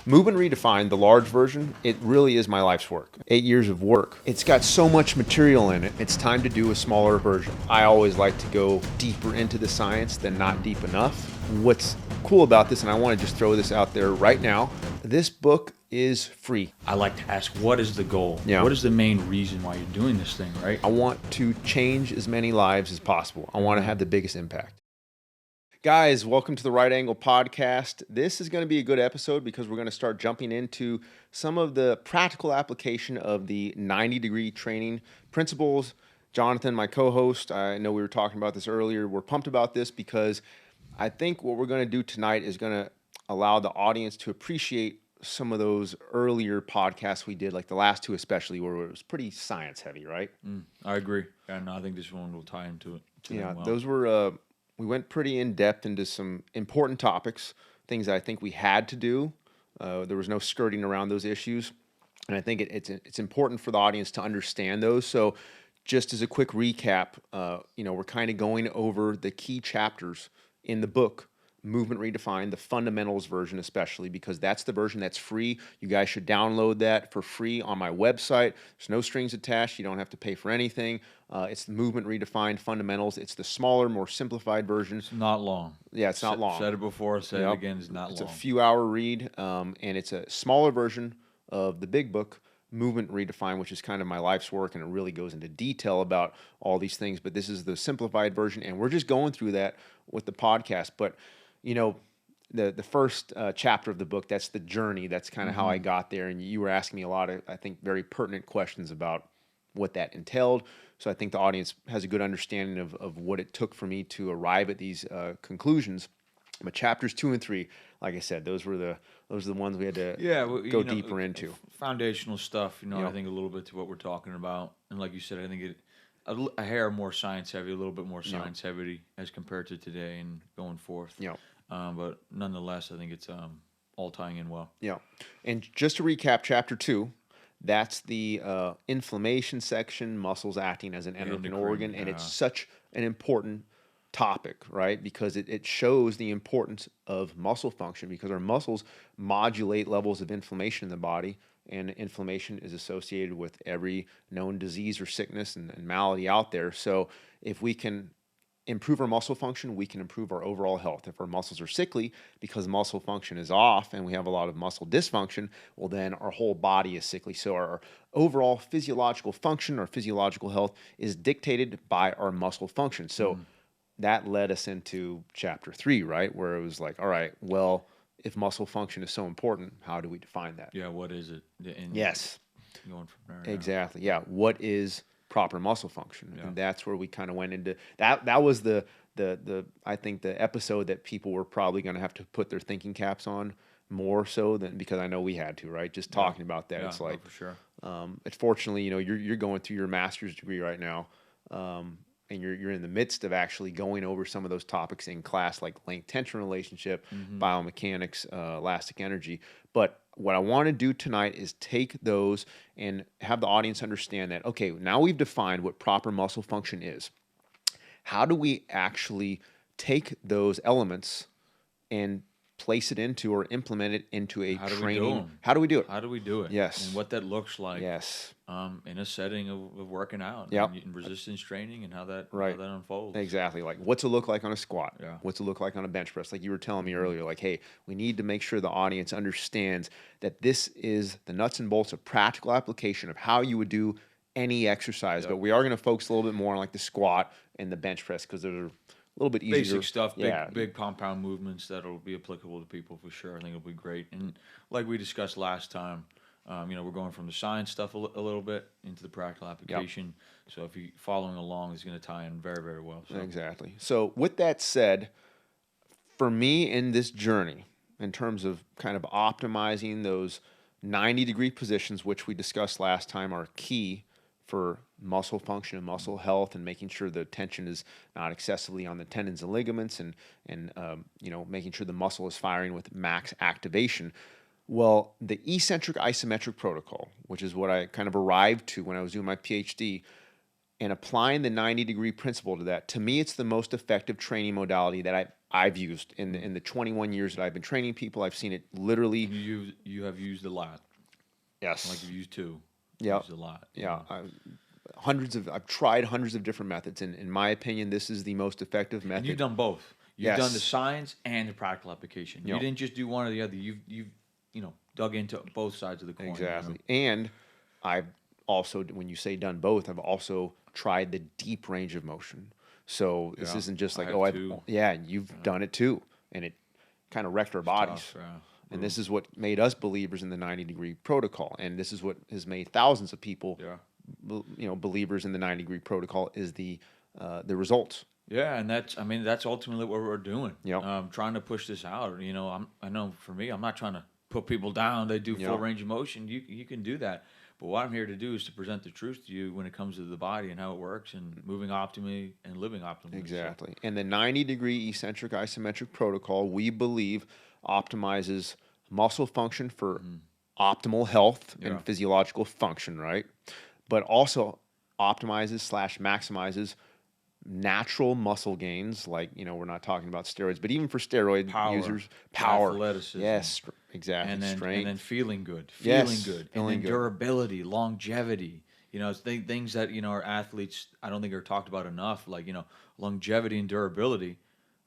Movement Redefined, the large version, it really is my life's work. 8 years of work. It's got so much material in it. It's time to do a smaller version. I always like to go deeper into the science than not deep enough. What's cool about this, and I want to just throw this out there right now, this book is free. I like to ask, what is the goal? Yeah. What is the main reason why you're doing this thing, right? I want to change as many lives as possible. I want to have the biggest impact. Guys, welcome to the Right Angle Podcast. This is going to be a good episode because we're going to start jumping into some of the practical application of the 90-degree training principles. Jonathan, my co-host, I know we were talking about this earlier. We're pumped about this because I think what we're going to do tonight is going to allow the audience to appreciate some of those earlier podcasts we did, like the last two especially, where it was pretty science heavy, right? I agree. And I think this one will tie into it. Yeah, well. those were... we went pretty in-depth into some important topics, things that I think we had to do. There was no skirting around those issues. And I think it's important for the audience to understand those. So just as a quick recap, we're kind of going over the key chapters in the book, Movement Redefined, the fundamentals version especially, because that's the version that's free. You guys should download that for free on my website. There's no strings attached. You don't have to pay for anything. It's the Movement Redefined Fundamentals. It's the smaller, more simplified version. It's not long. Yeah, it's not long. Said it before, said it again, it's not long. It's a few-hour read, and it's a smaller version of the big book, Movement Redefined, which is kind of my life's work, and it really goes into detail about all these things. But this is the simplified version, and we're just going through that with the podcast. But the first chapter of the book, that's the journey. That's kind of how I got there. And you were asking me a lot of, I think, very pertinent questions about what that entailed. So I think the audience has a good understanding of what it took for me to arrive at these conclusions. But chapters 2 and 3, like I said, those are the ones we had to go deeper into. Foundational stuff, I think a little bit to what we're talking about. And like you said, I think a hair more science heavy, a little bit more science heavy as compared to today and going forth. Yeah. But nonetheless, I think it's all tying in well. Yeah. And just to recap, chapter 2, that's the inflammation section, muscles acting as an endocrine organ. And it's such an important topic, right? Because it shows the importance of muscle function, because our muscles modulate levels of inflammation in the body. And inflammation is associated with every known disease or sickness and malady out there. So if we can improve our muscle function, we can improve our overall health. If our muscles are sickly because muscle function is off and we have a lot of muscle dysfunction, well, then our whole body is sickly. So our overall physiological function or physiological health is dictated by our muscle function. So that led us into chapter 3, right? Where it was like, all right, well, if muscle function is so important, how do we define that? Yeah, what is it? Yes. Going from there. Exactly. Yeah. What is proper muscle function? And that's where we kind of went into that. That was the I think the episode that people were probably going to have to put their thinking caps on more so than, because I know we had to, right? Just talking about that. It's like, for sure. Fortunately, you're going through your master's degree right now. And you're in the midst of actually going over some of those topics in class, like length-tension relationship, biomechanics, elastic energy. But what I want to do tonight is take those and have the audience understand that, okay, now we've defined what proper muscle function is. How do we actually take those elements and place it into or implement it into a training? How do we do it? How do we do it? Yes. And what that looks like. Yes. In a setting of working out. Yep. And resistance training and how that unfolds. Exactly. Like, what's it look like on a squat? Yeah. What's it look like on a bench press? Like you were telling me earlier, like, hey, we need to make sure the audience understands that this is the nuts and bolts of practical application of how you would do any exercise. But we are going to focus a little bit more on like the squat and the bench press, because they're a little bit easier. Basic stuff, big compound movements that'll be applicable to people for sure. I think it'll be great. And like we discussed last time, we're going from the science stuff a little bit into the practical application. So if you're following along, it's going to tie in very, very well. So. Exactly. So with that said, for me in this journey, in terms of kind of optimizing those 90-degree positions, which we discussed last time, are key for muscle function and muscle health, and making sure the tension is not excessively on the tendons and ligaments, and making sure the muscle is firing with max activation. Well, the eccentric isometric protocol, which is what I kind of arrived to when I was doing my PhD, and applying the 90-degree principle to that, to me, it's the most effective training modality that I've I've used in the 21 years that I've been training people. I've seen it literally. You have used a lot. Yes. Like you've used two. Yeah. Used a lot. Yeah. I've tried hundreds of different methods, and in my opinion, this is the most effective method. And you've done both. You've Yes. done the science and the practical application. Yep. You didn't just do one or the other. You've dug into both sides of the coin. Exactly. And I've also, when you say done both, I've also tried the deep range of motion. So this isn't just like, you've done it too, and it kind of wrecked our bodies. Tough, and this is what made us believers in the 90-degree protocol, and this is what has made thousands of people, believers in the 90-degree protocol. Is the results. Yeah, and that's ultimately what we're doing. Yeah, trying to push this out. I know for me, I'm not trying to put people down. They do full range of motion. You can do that. But what I'm here to do is to present the truth to you when it comes to the body and how it works and moving optimally and living optimally. Exactly. And the 90-degree eccentric isometric protocol, we believe, optimizes muscle function for optimal health and physiological function, right? But also optimizes/maximizes natural muscle gains, like, we're not talking about steroids, but even for steroid users, power, athleticism, yes, exactly, and then, strength, and then feeling good, and then durability, longevity. It's things that our athletes, I don't think are talked about enough. Like longevity and durability.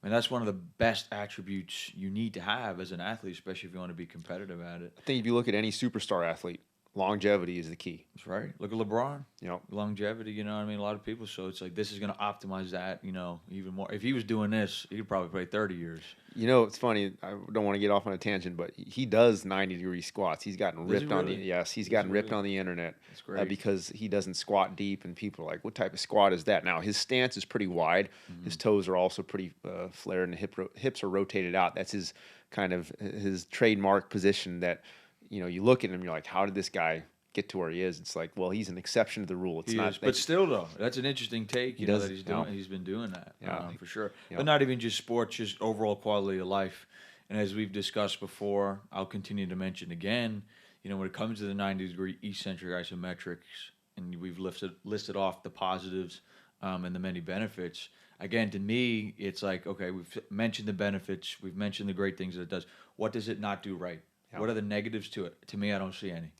I mean, that's one of the best attributes you need to have as an athlete, especially if you want to be competitive at it. I think if you look at any superstar athlete, longevity is the key. That's right. Look at LeBron. Yep. Longevity, a lot of people. So it's like this is going to optimize that, even more. If he was doing this, he could probably play 30 years. It's funny. I don't want to get off on a tangent, but he does 90-degree squats. He's gotten ripped on the internet. That's great. Because he doesn't squat deep, and people are like, "What type of squat is that?" Now his stance is pretty wide. His toes are also pretty flared, and the hips are rotated out. That's his kind of his trademark position. That you look at him, you're like, "How did this guy get to where he is?" It's like, well, he's an exception to the rule. It's not. But still, though, that's an interesting take. That he's doing. He's been doing that. For sure. But not even just sports, just overall quality of life. And as we've discussed before, I'll continue to mention again. When it comes to the 90-degree eccentric isometrics, and we've listed off the positives and the many benefits. Again, to me, it's like, okay, we've mentioned the benefits, we've mentioned the great things that it does. What does it not do right? What are the negatives to it? To me, I don't see any.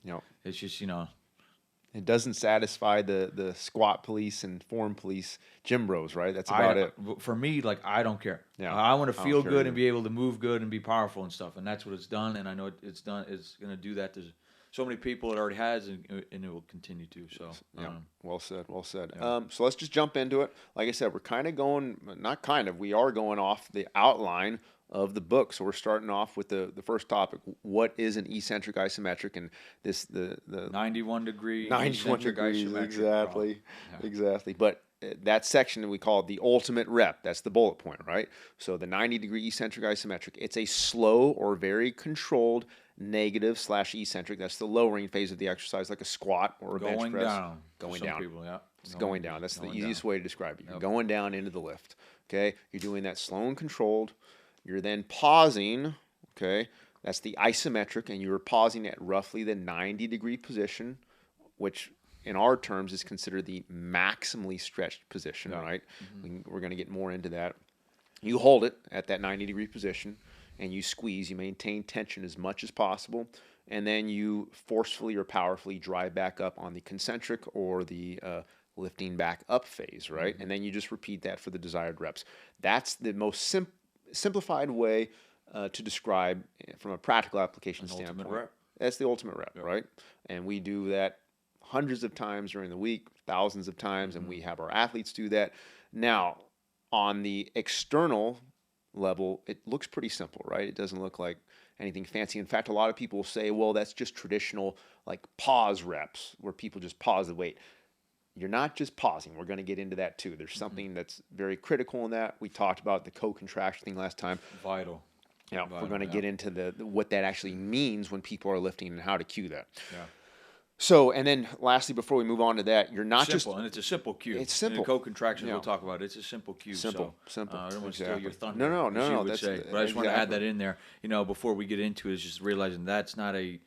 It's just, it doesn't satisfy the squat police and form police gym bros, right? That's about it. For me, I don't care. Yeah. I want to feel good and be able to move good and be powerful and stuff. And that's what it's done. And I know it's done. It's going to do that to so many people. It already has, and it will continue to. So, well said. Well said. Yeah. So let's just jump into it. Like I said, we are going off the outline of the book. So we're starting off with the first topic. What is an eccentric isometric? And the 91 degrees exactly. Exactly. But that section we call it the ultimate rep. That's the bullet point, right? So the 90-degree eccentric isometric. It's a slow or very controlled negative/eccentric. That's the lowering phase of the exercise, like a squat or a bench press. Going down. People, It's going down. That's the easiest way to describe it. You're going down into the lift. Okay. You're doing that slow and controlled. You're then pausing, okay? That's the isometric, and you're pausing at roughly the 90-degree position, which in our terms is considered the maximally stretched position, right? We're going to get more into that. You hold it at that 90-degree position, and you squeeze. You maintain tension as much as possible, and then you forcefully or powerfully drive back up on the concentric or the lifting back up phase, right? And then you just repeat that for the desired reps. That's the most simplified way to describe from a practical application standpoint. That's the ultimate rep, right? And we do that hundreds of times during the week, thousands of times, and we have our athletes do that. Now, on the external level, it looks pretty simple, right? It doesn't look like anything fancy. In fact, a lot of people will say, well, that's just traditional like pause reps where people just pause the weight. You're not just pausing. We're going to get into that too. There's something that's very critical in that. We talked about the co-contraction thing last time. Vital. Yeah, we're going to get into what that actually means when people are lifting and how to cue that. Yeah. So, and then lastly, before we move on to that, you're not simple, and it's a simple cue. It's simple. And the co-contractions we'll talk about. It's a simple cue. Simple. I don't want to steal your thunder. No. But I just want to add that in there. Before we get into it, is just realizing that's not a,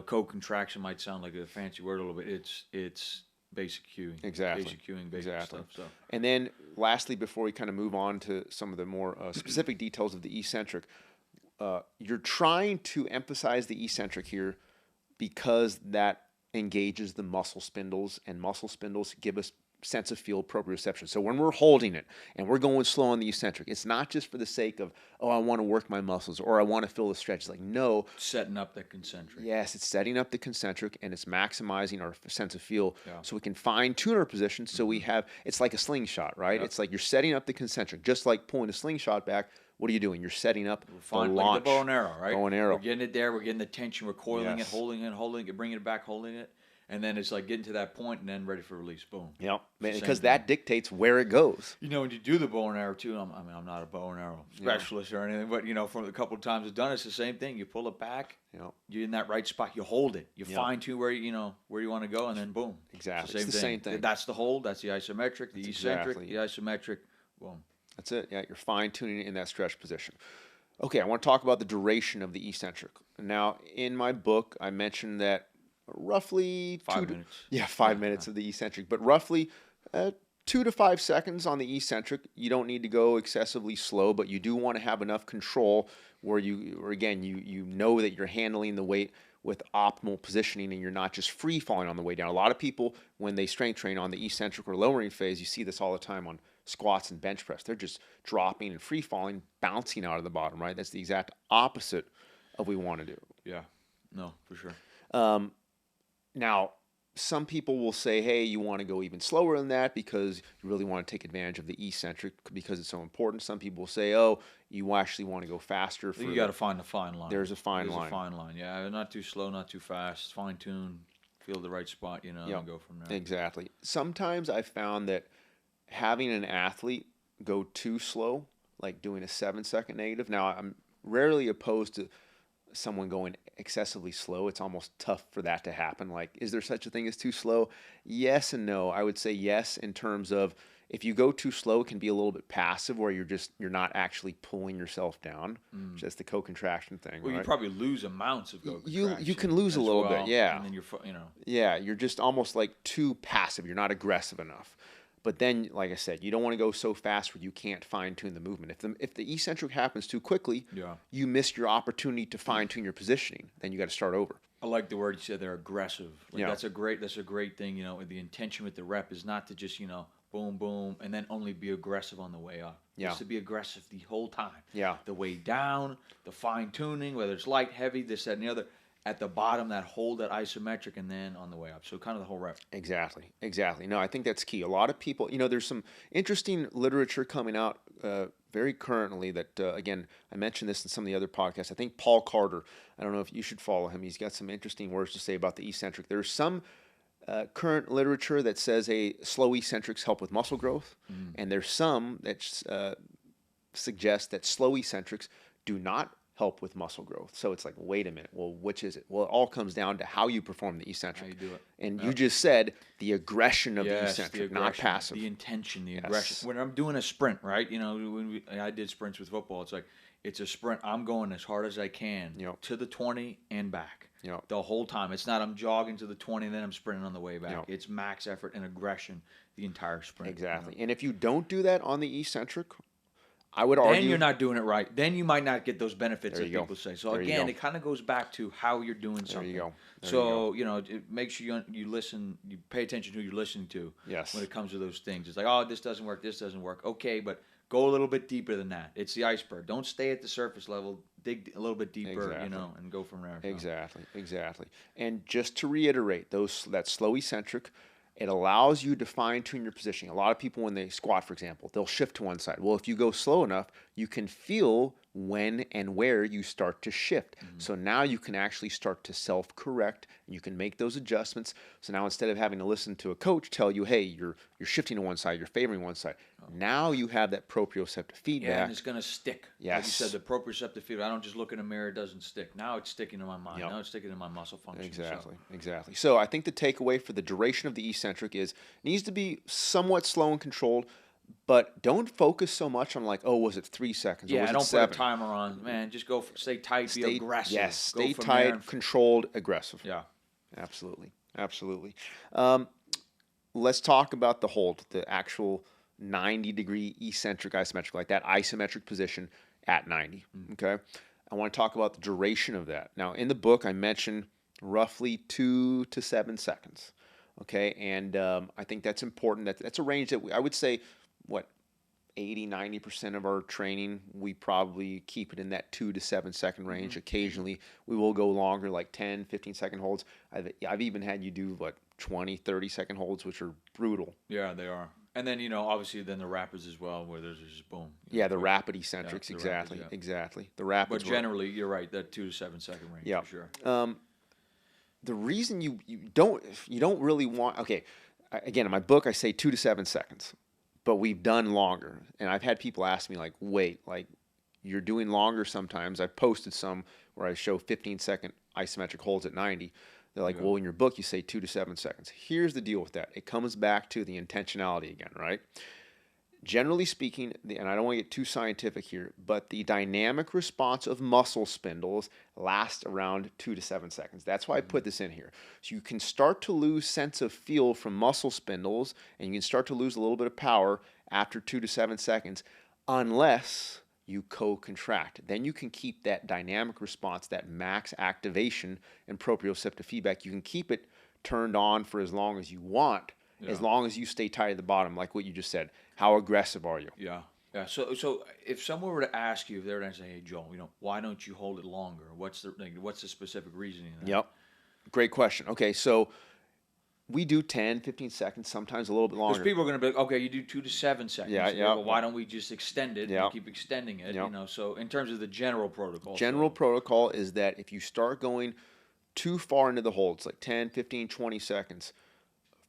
co-contraction might sound like a fancy word a little bit. It's basic cueing. Exactly. Basic cueing, basic stuff. So. And then lastly, before we kind of move on to some of the more specific details of the eccentric, you're trying to emphasize the eccentric here because that engages the muscle spindles, and muscle spindles give us sense of field proprioception. So when we're holding it and we're going slow on the eccentric, it's not just for the sake of, oh, I want to work my muscles or I want to feel the stretch. It's like, no. Setting up the concentric. Yes, it's setting up the concentric and it's maximizing our sense of feel so we can fine tune our position so we have, it's like a slingshot, right? It's like you're setting up the concentric, just like pulling a slingshot back. What are you doing? You're setting up the launch. Like the bow and arrow, right? Bow and arrow. We're getting it there. We're getting the tension. We're coiling it, holding it, bringing it back, holding it. And then it's like getting to that point and then ready for release. Boom. Yep. Because that dictates where it goes. You know, when you do the bow and arrow too, I'm not a bow and arrow specialist or anything, but, you know, from the couple of times I've done it, it's the same thing. You pull it back. You're in that right spot. You hold it. You fine tune where you want to go, and then boom. Exactly. It's the same thing. That's the hold. That's the isometric, the eccentric, the isometric. Boom. That's it. Yeah, you're fine tuning it in that stretch position. Okay, I want to talk about the duration of the eccentric. Now, in my book, I mentioned that roughly 5 minutes. 5 minutes of the eccentric, but roughly 2 to 5 seconds on the eccentric. You don't need to go excessively slow, but you do want to have enough control where you know that you're handling the weight with optimal positioning and you're not just free falling on the way down. A lot of people, when they strength train on the eccentric or lowering phase, you see this all the time on squats and bench press. They're just dropping and free falling, bouncing out of the bottom, right? That's the exact opposite of what we want to do. Yeah, no, for sure. Now, some people will say, hey, you want to go even slower than that because you really want to take advantage of the eccentric because it's so important. Some people will say, oh, you actually want to go faster. You got to find the fine line. There's a fine line. There's a fine line, yeah. Not too slow, not too fast. Fine tune, feel the right spot, and go from there. Exactly. Sometimes I found that having an athlete go too slow, like doing a 7-second negative. Now, I'm rarely opposed to someone going excessively slow. It's almost tough for that to happen. Like, is there such a thing as too slow? Yes and no. I would say yes in terms of if you go too slow, it can be a little bit passive where you're not actually pulling yourself down. Just the co-contraction thing. Well, right? you probably lose amounts of co-contraction. You can lose a little bit, yeah. And then you're just almost like too passive. You're not aggressive enough. But then, like I said, you don't want to go so fast where you can't fine-tune the movement. If the eccentric happens too quickly, you miss your opportunity to fine-tune your positioning. Then you got to start over. I like the word you said there, aggressive. That's a great thing. The intention with the rep is not to just boom, boom, and then only be aggressive on the way up. It's to be aggressive the whole time. The way down, the fine-tuning, whether it's light, heavy, this, that, and the other. At the bottom, that hold, that isometric, and then on the way up. So kind of the whole rep. Exactly. No, I think that's key. A lot of people, there's some interesting literature coming out very currently that, again, I mentioned this in some of the other podcasts. I think Paul Carter, I don't know if you should follow him. He's got some interesting words to say about the eccentric. There's some current literature that says slow eccentrics help with muscle growth, and there's some that suggest that slow eccentrics do not help with muscle growth. So it's like, wait a minute, well, which is it? Well, it all comes down to how you perform the eccentric. How you do it. And you just said the aggression of the eccentric, not passive. The intention, the aggression. When I'm doing a sprint, right? When I did sprints with football, it's like, it's a sprint. I'm going as hard as I can to the 20 and back the whole time. It's not I'm jogging to the 20 and then I'm sprinting on the way back. It's max effort and aggression the entire sprint. Exactly. And if you don't do that on the eccentric, I would argue. Then you're not doing it right. Then you might not get those benefits that people say. So again, it kind of goes back to how you're doing something. There you So make sure you listen. You pay attention to who you're listening to. Yes. When it comes to those things, it's like, oh, this doesn't work. This doesn't work. Okay, but go a little bit deeper than that. It's the iceberg. Don't stay at the surface level. Dig a little bit deeper. And go from there. Exactly. And just to reiterate, that slow eccentric. It allows you to fine-tune your positioning. A lot of people, when they squat, for example, they'll shift to one side. Well, if you go slow enough, you can feel when and where you start to shift. So now you can actually start to self-correct, and you can make those adjustments. So now instead of having to listen to a coach tell you, hey, you're shifting to one side, you're favoring one side, now you have that proprioceptive feedback. Yeah, and it's going to stick. Yes. Like you said, the proproceptive feedback, I don't just look in a mirror, it doesn't stick. Now it's sticking to my mind. Now it's sticking to my muscle function. Exactly. So I think the takeaway for the duration of the eccentric is it needs to be somewhat slow and controlled, but don't focus so much on was it 3 seconds? Yeah, or was don't it 7? put a timer on. Man, just go. Stay tight. Be aggressive. Yes, stay tight, controlled, aggressive. Yeah, absolutely. let's talk about the hold, the actual 90-degree eccentric isometric, like that isometric position at 90. Okay. I want to talk about the duration of that. Now, in the book, I mentioned roughly 2 to 7 seconds. Okay. And I think that's important. That's a range that I would say, what, 80-90% of our training, we probably keep it in that 2 to 7 second range. Occasionally, we will go longer, like 10, 15-second holds. I've even had you do, 20, 30-second holds, which are brutal. Yeah, they are. And then, obviously then the rapids as well, where there's just boom. Yeah, the rapid eccentrics, exactly, rapids, exactly. The rapids. But generally, you're right, that 2 to 7 second range, for sure. The reason you don't really want, okay, again, in my book, I say 2 to 7 seconds, but we've done longer. And I've had people ask me, like, wait, like, you're doing longer sometimes. I've posted some where I show 15-second isometric holds at 90. They're like, well, in your book, you say 2 to 7 seconds. Here's the deal with that. It comes back to the intentionality again, right? Generally speaking, and I don't want to get too scientific here, but the dynamic response of muscle spindles lasts around 2 to 7 seconds. That's why I put this in here. So you can start to lose sense of feel from muscle spindles, and you can start to lose a little bit of power after 2 to 7 seconds, unless you co-contract. Then you can keep that dynamic response, that max activation and proprioceptive feedback. You can keep it turned on for as long as you want, as long as you stay tight at the bottom, like what you just said. How aggressive are you? Yeah. Yeah. So if someone were to ask you, if they were to say, "Hey, Joel, why don't you hold it longer? What's the specific reasoning?" Yep. Great question. Okay, so we do 10, 15 seconds, sometimes a little bit longer. Because people are going to be like, okay, you do 2 to 7 seconds. Yeah. Well, why don't we just extend it and keep extending it? So in terms of the general protocol. Protocol is that if you start going too far into the holds, like 10, 15, 20 seconds,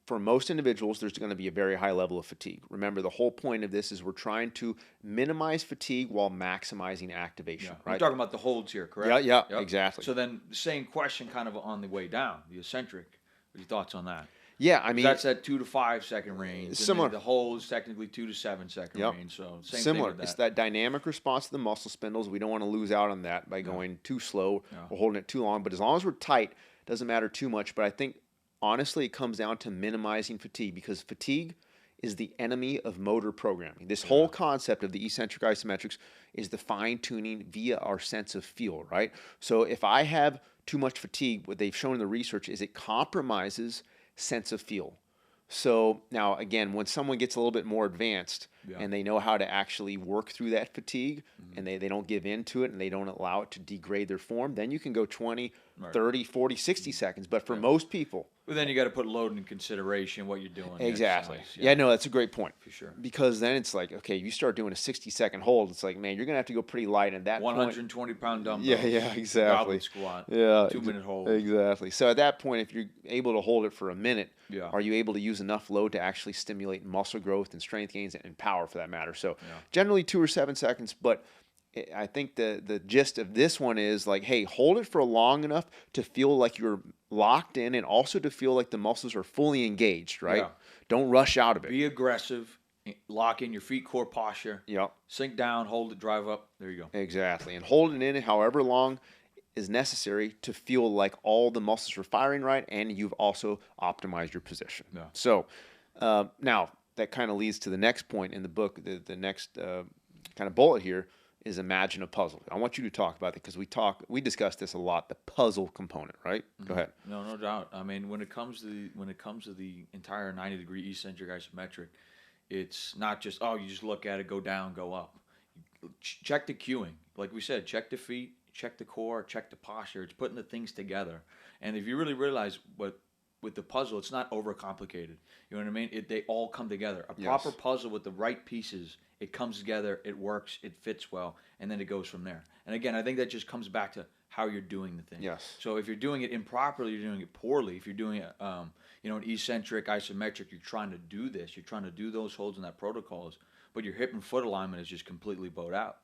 for most individuals, there's going to be a very high level of fatigue. Remember, the whole point of this is we're trying to minimize fatigue while maximizing activation. Yeah. Right? We're talking about the holds here, correct? Yeah, exactly. So then the same question kind of on the way down, the eccentric. What are your thoughts on that? Yeah, I mean, that's that 2 to 5 second range. Similar. And the whole is technically 2 to 7 second range. So same similar. Thing with that. It's that dynamic response to the muscle spindles. We don't want to lose out on that by going too slow or holding it too long. But as long as we're tight, it doesn't matter too much. But I think honestly, it comes down to minimizing fatigue, because fatigue is the enemy of motor programming. This whole concept of the eccentric isometrics is the fine-tuning via our sense of feel, right? So if I have too much fatigue, what they've shown in the research is it compromises sense of feel. So now, again, when someone gets a little bit more advanced and they know how to actually work through that fatigue and they don't give in to it and they don't allow it to degrade their form, then you can go 20, 30, 40, 60 seconds. But for most people... Well, then you got to put load in consideration, what you're doing. Exactly. Yeah, no, that's a great point. For sure. Because then it's like, okay, you start doing a 60-second hold, it's like, man, you're going to have to go pretty light at that 120-pound dumbbells. Yeah, exactly. Goblet squat. Yeah. 2-minute hold. Exactly. So at that point, if you're able to hold it for a minute, Yeah. are you able to use enough load to actually stimulate muscle growth and strength gains and power for that matter? So generally 2 or 7 seconds, but I think the gist of this one is like, hey, hold it for long enough to feel like you're locked in and also to feel like the muscles are fully engaged, right? Yeah. Don't rush out of it. Be aggressive. Lock in your feet core posture. Yep. Sink down, hold it, drive up. There you go. Exactly. And hold it in however long is necessary to feel like all the muscles are firing right and you've also optimized your position. Yeah. So now that kind of leads to the next point in the book, the next kind of bullet here is imagine a puzzle. I want you to talk about it because we discuss this a lot, the puzzle component, right? Go ahead. No doubt. I mean, when it comes to the entire 90-degree eccentric isometric, it's not just, you just look at it, go down, go up. Check the cueing. Like we said, check the feet, check the core, check the posture. It's putting the things together. And if you really realize with the puzzle, it's not overcomplicated. You know what I mean? They all come together. A proper puzzle with the right pieces, it comes together, it works, it fits well, and then it goes from there. And again, I think that just comes back to how you're doing the thing. Yes. So if you're doing it improperly, you're doing it poorly. If you're doing it, an eccentric isometric, you're trying to do this, you're trying to do those holds and that protocols, but your hip and foot alignment is just completely bowed out.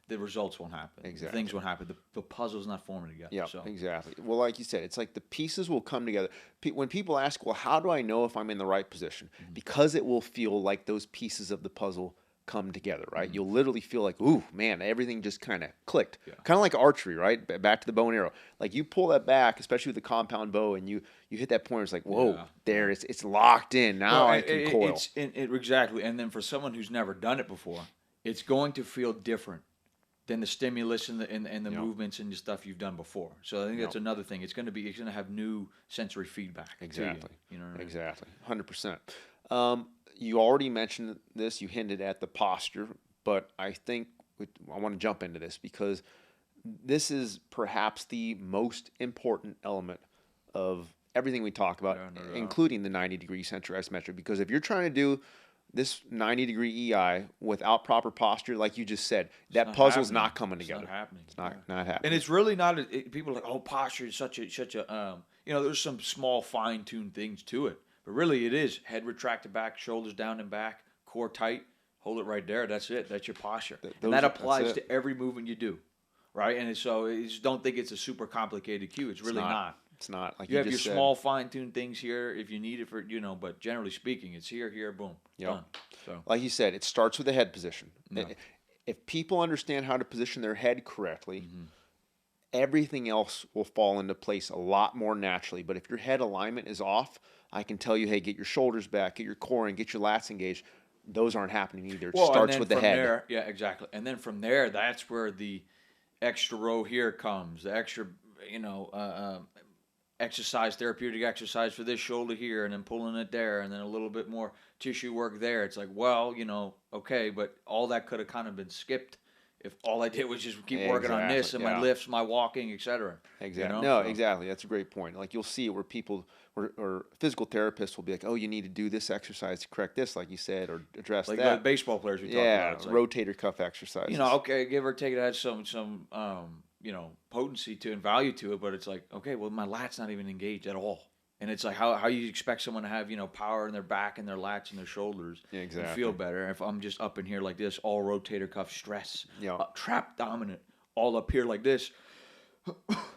The results won't happen. Exactly. The things won't happen. The puzzle's not forming together. Yeah, so. exactly. Well, like you said, it's like the pieces will come together. When people ask, well, how do I know if I'm in the right position? Because it will feel like those pieces of the puzzle come together, right? You'll literally feel like, ooh, man, everything just kind of clicked. Kind of like archery, right? Back to the bow and arrow. Like you pull that back, especially with the compound bow, and you hit that point. It's like, whoa, there, it's locked in. Now I can coil. Exactly. And then for someone who's never done it before, it's going to feel different than the stimulus and the movements and the stuff you've done before. So I think that's another thing. It's going to have new sensory feedback. Exactly. You know what I mean? Exactly. 100%. You already mentioned this. You hinted at the posture, but I think I want to jump into this because this is perhaps the most important element of everything we talk about, including the 90-degree eccentric isometric. Because if you're trying to do this 90-degree EI without proper posture, like you just said, that puzzle's not coming together. It's not happening. It's not happening. And it's really not. People are like, oh, posture is such a there's some small fine-tuned things to it. But really, it is head retracted back, shoulders down and back, core tight. Hold it right there. That's it. That's your posture. And that applies to every movement you do, right? And so you just don't think it's a super complicated cue. It's really not. It's not. Like you have your small fine-tuned things here if you need it for, but generally speaking, it's here, boom, done. So, like you said, it starts with the head position. If people understand how to position their head correctly, everything else will fall into place a lot more naturally. But if your head alignment is off, I can tell you, hey, get your shoulders back, get your core in, get your lats engaged. Those aren't happening either. It starts with the head. There, yeah, exactly. And then from there, that's where the extra row here comes. The extra, exercise, therapeutic exercise for this shoulder here, and then pulling it there, and then a little bit more tissue work there. It's like, well, okay, but all that could have kind of been skipped if all I did was just keep working on this and my lifts, my walking, etc. Exactly. No, exactly. That's a great point. Like you'll see it where people or physical therapists will be like, oh, you need to do this exercise to correct this, like you said, or address that. Like baseball players we talk about. Yeah, rotator cuff exercises. Okay, give or take, it has some potency to and value to it, but it's like, okay, well, my lat's not even engaged at all. And it's like how you expect someone to have, power in their back and their lats and their shoulders and feel better if I'm just up in here like this, all rotator cuff stress, trap dominant, all up here like this.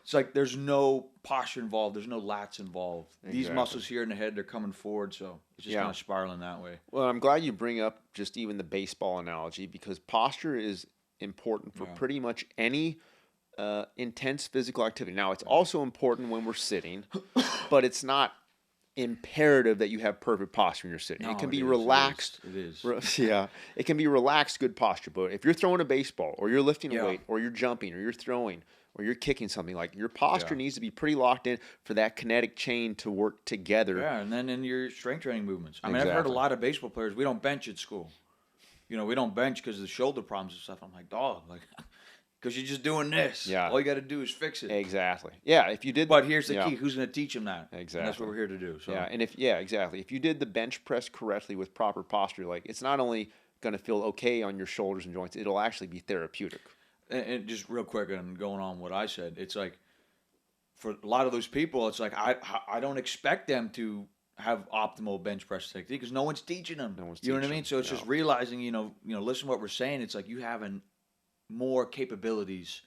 It's like there's no posture involved. There's no lats involved. These muscles here in the head, they're coming forward, so it's just kind of spiraling that way. Well, I'm glad you bring up just even the baseball analogy because posture is important for pretty much any intense physical activity. Now, it's also important when we're sitting, but it's not imperative that you have perfect posture when you're sitting. No, it can be relaxed. It is. Yeah. It can be relaxed, good posture. But if you're throwing a baseball or you're lifting a weight or you're jumping or you're throwing or you're kicking something, like your posture needs to be pretty locked in for that kinetic chain to work together. Yeah, and then in your strength training movements. I mean, I've heard a lot of baseball players, we don't bench at school. We don't bench because of the shoulder problems and stuff. I'm like, dog, because you're just doing this. Yeah. All you got to do is fix it. Exactly. Yeah, if you did. But here's the key. Who's going to teach them that? Exactly. And that's what we're here to do. So. Yeah, and exactly. If you did the bench press correctly with proper posture, it's not only going to feel okay on your shoulders and joints, it'll actually be therapeutic. And just real quick, and going on what I said, it's like, for a lot of those people, it's like, I don't expect them to have optimal bench press technique because no one's teaching them. You know what I mean? So it's just realizing, listen to what we're saying. It's like you having more capabilities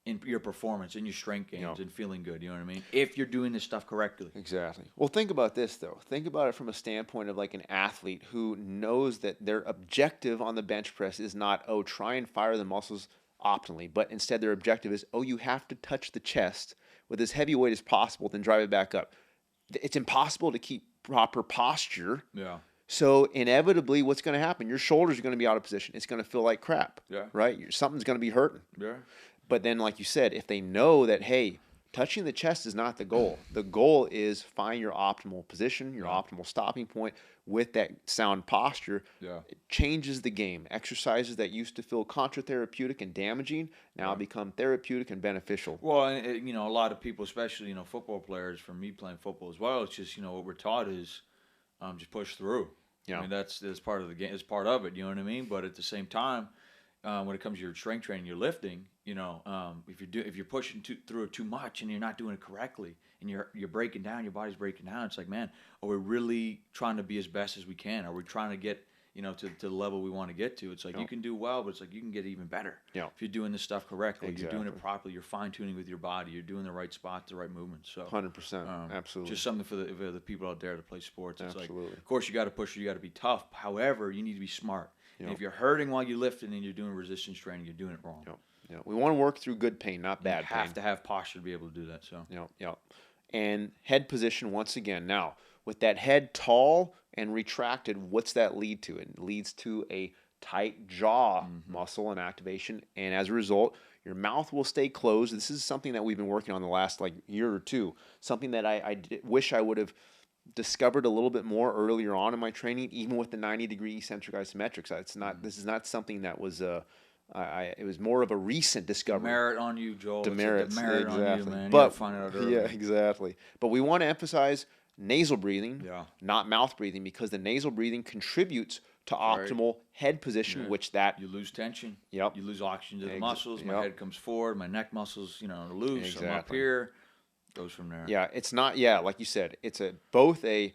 in your performance, in your strength gains, and feeling good. You know what I mean? If you're doing this stuff correctly. Exactly. Well, think about this, though. Think about it from a standpoint of like an athlete who knows that their objective on the bench press is not, try and fire the muscles optimally, but instead their objective is, you have to touch the chest with as heavy weight as possible, then drive it back up. It's impossible to keep proper posture. Yeah. So inevitably, what's going to happen? Your shoulders are going to be out of position. It's going to feel like crap. Yeah. Right? Something's going to be hurting. Yeah. But then, like you said, if they know that, hey, touching the chest is not the goal. The goal is find your optimal position, your optimal stopping point with that sound posture. Yeah. It changes the game. Exercises that used to feel contra-therapeutic and damaging now become therapeutic and beneficial. Well, and, a lot of people, especially, football players, from me playing football as well, it's just, what we're taught is just push through. Yeah. I mean, that's part of the game. It's part of it, you know what I mean? But at the same time, when it comes to your strength training, your lifting, if you're pushing through it too much and you're not doing it correctly and you're breaking down, your body's breaking down, it's like, man, are we really trying to be as best as we can? Are we trying to get to the level we want to get to? It's like you can do well, but it's like you can get even better if you're doing this stuff correctly. Exactly. You're doing it properly. You're fine tuning with your body. You're doing the right spots, the right movements. So 100%, absolutely. Just something for the people out there to play sports. It's absolutely. Like, of course, you got to push. You got to be tough. However, you need to be smart. And if you're hurting while you're lifting and you're doing resistance training, you're doing it wrong. We want to work through good pain, not bad pain. pain. You have to have posture to be able to do that. So. And head position once again. Now, with that head tall and retracted, what's that lead to? It leads to a tight jaw muscle and activation, and as a result, your mouth will stay closed. This is something that we've been working on the last year or two. Something that I wish I would have discovered a little bit more earlier on in my training, even with the 90-degree eccentric isometrics. It's not. This is not something that was. It was more of a recent discovery. Demerit on you, Joel. Demerit exactly. On you, man. But you find it out early. Yeah, exactly. But we want to emphasize nasal breathing, not mouth breathing, because the nasal breathing contributes to optimal head position, which that you lose tension. Yep. You lose oxygen to the muscles. My head comes forward. My neck muscles, are loose. Exactly. I'm up here. Goes from there. Yeah, it's not. Yeah, like you said, it's both a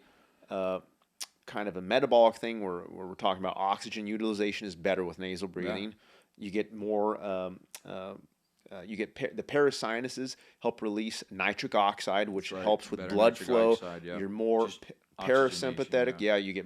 kind of a metabolic thing where we're talking about oxygen utilization is better with nasal breathing. Yeah. You get more. The parasinuses help release nitric oxide, which helps with blood flow. Oxide, You're more parasympathetic. Yeah, you get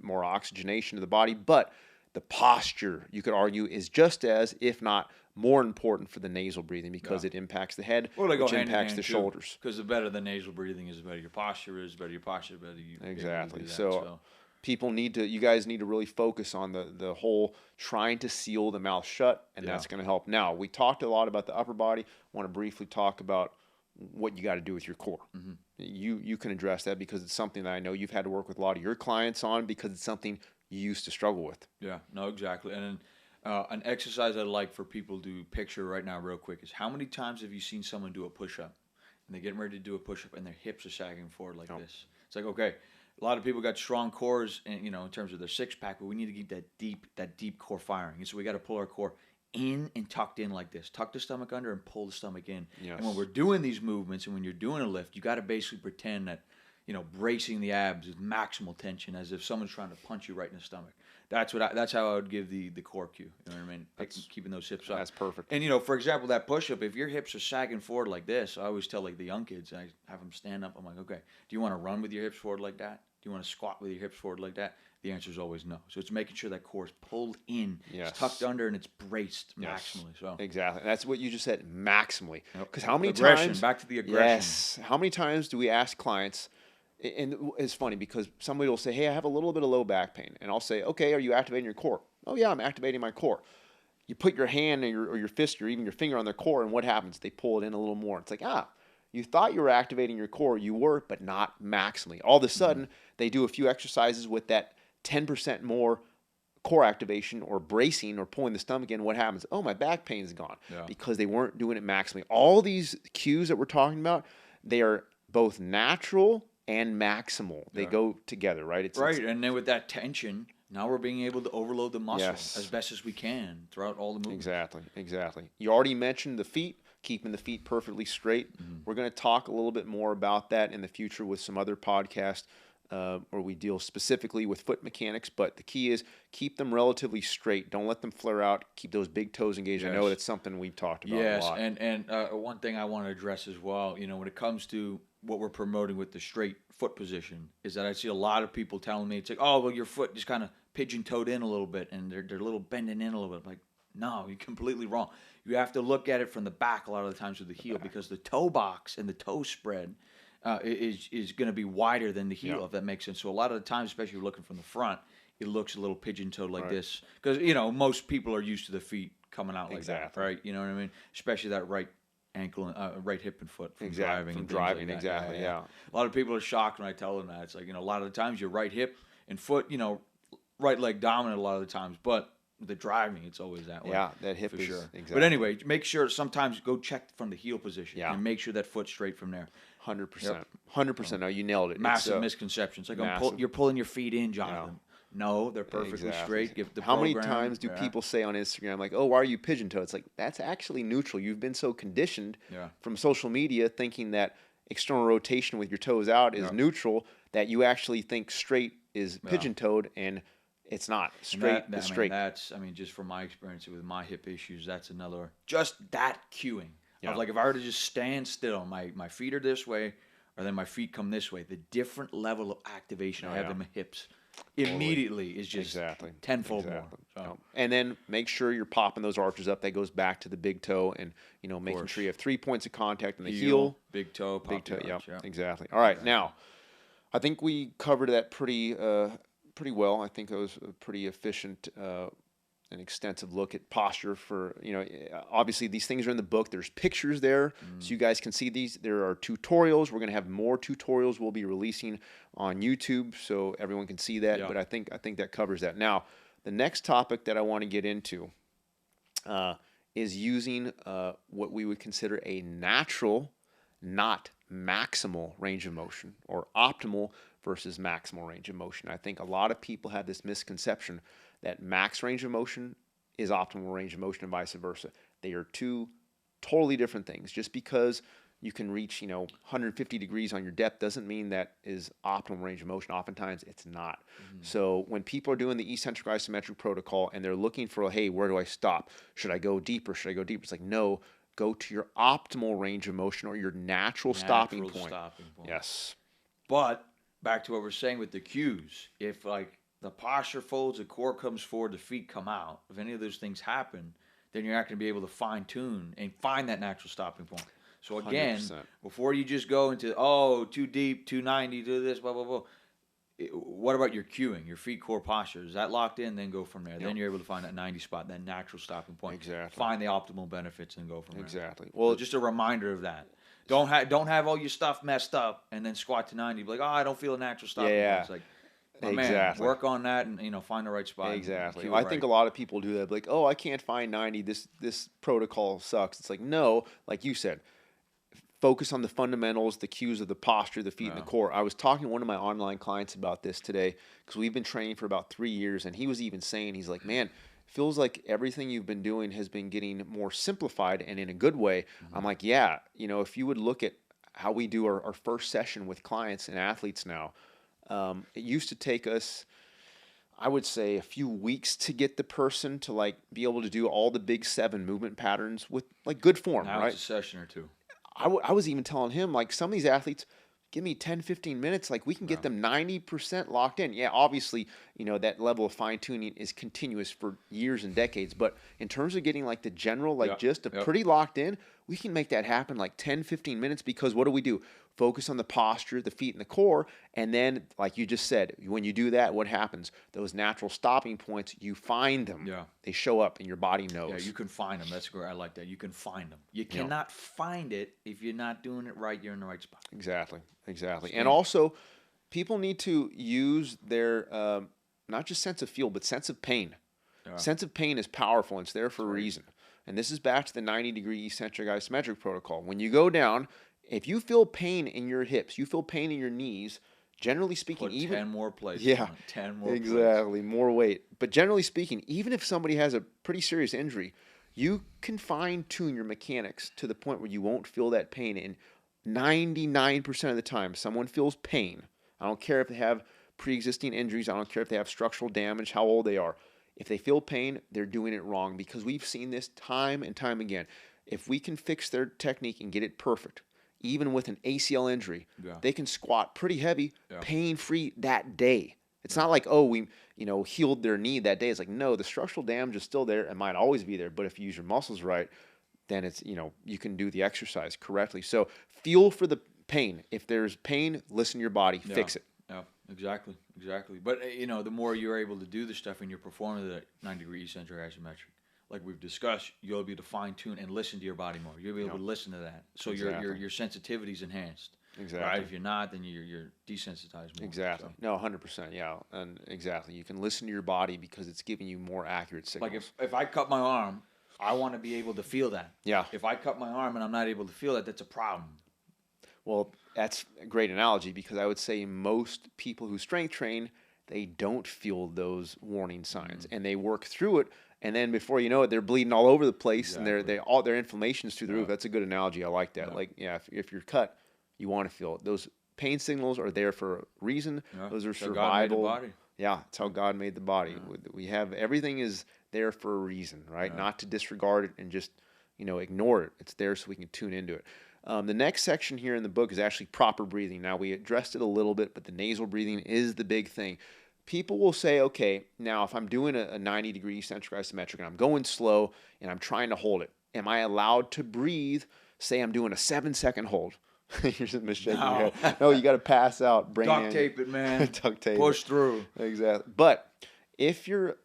more oxygenation to the body. But the posture, you could argue, is just as, if not more important for the nasal breathing because it impacts the head, which impacts the shoulders. Because the better the nasal breathing is, the better your posture is. The better your posture, the better you. Exactly. So people you guys need to really focus on the whole trying to seal the mouth shut, and that's going to help. Now, we talked a lot about the upper body. I want to briefly talk about what you got to do with your core. Mm-hmm. You can address that because it's something that I know you've had to work with a lot of your clients on because it's something you used to struggle with. Yeah, no, exactly. And an exercise I'd like for people to picture right now real quick is how many times have you seen someone do a push-up and they're getting ready to do a push-up and their hips are sagging forward like this? It's like, okay, a lot of people got strong cores, in terms of their six-pack, but we need to keep that deep core firing. And so we got to pull our core in and tucked in like this. Tuck the stomach under and pull the stomach in. Yes. And when we're doing these movements and when you're doing a lift, you got to basically pretend that, bracing the abs with maximal tension as if someone's trying to punch you right in the stomach. That's how I would give the core cue. You know what I mean? Keeping those hips up. That's perfect. And for example, that push-up, if your hips are sagging forward like this, I always tell the young kids, I have them stand up. I'm like, okay, do you want to run with your hips forward like that? Do you want to squat with your hips forward like that? The answer is always no. So it's making sure that core is pulled in, it's tucked under, and it's braced maximally. So exactly, that's what you just said, maximally. Because how many aggression, times? Back to the aggression. Yes. How many times do we ask clients? And it's funny because somebody will say, hey, I have a little bit of low back pain. And I'll say, okay, are you activating your core? Oh, yeah, I'm activating my core. You put your hand or your fist or even your finger on their core, and what happens? They pull it in a little more. It's like, you thought you were activating your core. You were, but not maximally. All of a sudden, they do a few exercises with that 10% more core activation or bracing or pulling the stomach in. What happens? Oh, my back pain is gone because they weren't doing it maximally. All these cues that we're talking about, they are both natural and maximal. They go together, right? And then with that tension, now we're being able to overload the muscle as best as we can throughout all the movements. Exactly. You already mentioned the feet, keeping the feet perfectly straight. Mm-hmm. We're going to talk a little bit more about that in the future with some other podcasts where we deal specifically with foot mechanics, but the key is keep them relatively straight. Don't let them flare out. Keep those big toes engaged. I know that's something we've talked about a lot. And one thing I want to address as well, when it comes to what we're promoting with the straight foot position is that I see a lot of people telling me, it's like, oh, well, your foot just kind of pigeon-toed in a little bit and they're a little bending in a little bit. I'm like, no, you're completely wrong. You have to look at it from the back a lot of the times with the heel because the toe box and the toe spread is going to be wider than the heel, if that makes sense. So a lot of the times, especially if you're looking from the front, it looks a little pigeon-toed like this. Because, most people are used to the feet coming out like that, right? You know what I mean? Especially that right ankle, right hip and foot from driving. From driving, like yeah. A lot of people are shocked when I tell them that. It's like, a lot of the times your right hip and foot, right leg dominant a lot of the times, but the driving, it's always that way. Yeah, that hip for is, sure. Exactly. But anyway, make sure sometimes go check from the heel position and make sure that foot's straight from there. 100%. 100%. No, you nailed it. Massive misconceptions. Like you're pulling your feet in, Jonathan. No, they're perfectly straight. Give the How many times do people say on Instagram, like, oh, why are you pigeon-toed? It's like, that's actually neutral. You've been so conditioned from social media thinking that external rotation with your toes out is neutral that you actually think straight is pigeon-toed, and it's not. Straight is straight. Just from my experience with my hip issues, that's another, just that cueing. Of like, if I were to just stand still, my feet are this way, or then my feet come this way, the different level of activation I have in my hips. immediately is just tenfold more. So. Yep. And then make sure you're popping those arches up. That goes back to the big toe, and making sure you have 3 points of contact in the heel, big toe, yep, exactly. All right, now I think we covered that pretty well. I think it was a pretty efficient an extensive look at posture for, obviously these things are in the book. There's pictures there, so you guys can see these. There are tutorials. We're going to have more tutorials we'll be releasing on YouTube so everyone can see that. Yeah. But I think that covers that. Now, the next topic that I want to get into is using what we would consider a natural, not maximal range of motion, or optimal versus maximal range of motion. I think a lot of people have this misconception that max range of motion is optimal range of motion and vice versa. They are two totally different things. Just because you can reach 150 degrees on your depth doesn't mean that is optimal range of motion. Oftentimes it's not. So when people are doing the eccentric isometric protocol and they're looking for, hey, where do I stop? Should I go deeper? Should I go deeper? It's like, no, go to your optimal range of motion or your natural stopping point. Yes. But back to what we're saying with the cues, if the posture folds, the core comes forward, the feet come out, if any of those things happen, then you're not going to be able to fine tune and find that natural stopping point. So again, 100%. Before you just go into, too deep, 290, do this, blah, blah, blah. What about your cueing, your feet core posture? Is that locked in? Then go from there. Yep. Then you're able to find that 90 spot, that natural stopping point. Exactly. Find the optimal benefits and go from there. Exactly. Well, so just a reminder of that. Don't have all your stuff messed up and then squat to 90. Be like, I don't feel a natural stopping point. It's like, man, work on that and find the right spot. Exactly. I think a lot of people do that. Like, I can't find 90. This protocol sucks. It's like, no, like you said, focus on the fundamentals, the cues of the posture, the feet, and the core. I was talking to one of my online clients about this today because we've been training for about 3 years, and he was even saying, he's like, man, feels like everything you've been doing has been getting more simplified and in a good way. I'm like, yeah, if you would look at how we do our first session with clients and athletes now, it used to take us, I would say, a few weeks to get the person to be able to do all the big 7 movement patterns with good form. Now right? It's a session or two. I was even telling him, some of these athletes, give me 10, 15 minutes. We can get them 90% locked in. Yeah, obviously, that level of fine tuning is continuous for years and decades. But in terms of getting the general, pretty locked in, we can make that happen 10, 15 minutes because what do? Focus on the posture, the feet, and the core. And then, like you just said, when you do that, what happens? Those natural stopping points, you find them. Yeah. They show up and your body knows. Yeah, you can find them. That's great. I like that. You can find them. You cannot find it if you're not doing it right. You're in the right spot. Exactly. And also, people need to use their, not just sense of feel, but sense of pain. Yeah. Sense of pain is powerful. And it's there for a reason. And this is back to the 90-degree eccentric isometric protocol. When you go down, if you feel pain in your hips, you feel pain in your knees, generally speaking, put 10 more places. Yeah, 10 more exactly, more weight. But generally speaking, even if somebody has a pretty serious injury, you can fine-tune your mechanics to the point where you won't feel that pain. And 99% of the time, someone feels pain. I don't care if they have pre-existing injuries. I don't care if they have structural damage, how old they are. If they feel pain, they're doing it wrong because we've seen this time and time again. If we can fix their technique and get it perfect, even with an ACL injury, they can squat pretty heavy, pain-free that day. It's not like, we healed their knee that day. It's like, no, the structural damage is still there. It might always be there, but if you use your muscles right, then it's, you can do the exercise correctly. So feel for the pain. If there's pain, listen to your body, fix it. Yeah, exactly. But, the more you're able to do the stuff and you're performing the 90-degree eccentric isometric, like we've discussed, you'll be able to fine tune and listen to your body more. You'll be able to listen to that, so your sensitivity is enhanced. Exactly. Right? If you're not, then you're desensitized more. Exactly. So. No, 100%. Yeah, and exactly. You can listen to your body because it's giving you more accurate signals. Like if I cut my arm, I want to be able to feel that. Yeah. If I cut my arm and I'm not able to feel that, that's a problem. Well, that's a great analogy because I would say most people who strength train, they don't feel those warning signs, and they work through it. And then before you know it, they're bleeding all over the place, and all their inflammation's through the roof. That's a good analogy. I like that. If you're cut, you want to feel it. Those pain signals are there for a reason. Yeah. Those are survival. God made the body. Yeah, it's how God made the body. Yeah. We have everything is there for a reason, right? Yeah. Not to disregard it and just ignore it. It's there so we can tune into it. The next section here in the book is actually proper breathing. Now we addressed it a little bit, but the nasal breathing is the big thing. people will say, okay, now if I'm doing a 90-degree eccentric isometric and I'm going slow and I'm trying to hold it, am I allowed to breathe? Say I'm doing a 7-second hold. You're just shaking your head. No, you got to pass out. Duct tape it, man. Duct tape. Push through. Exactly. But if your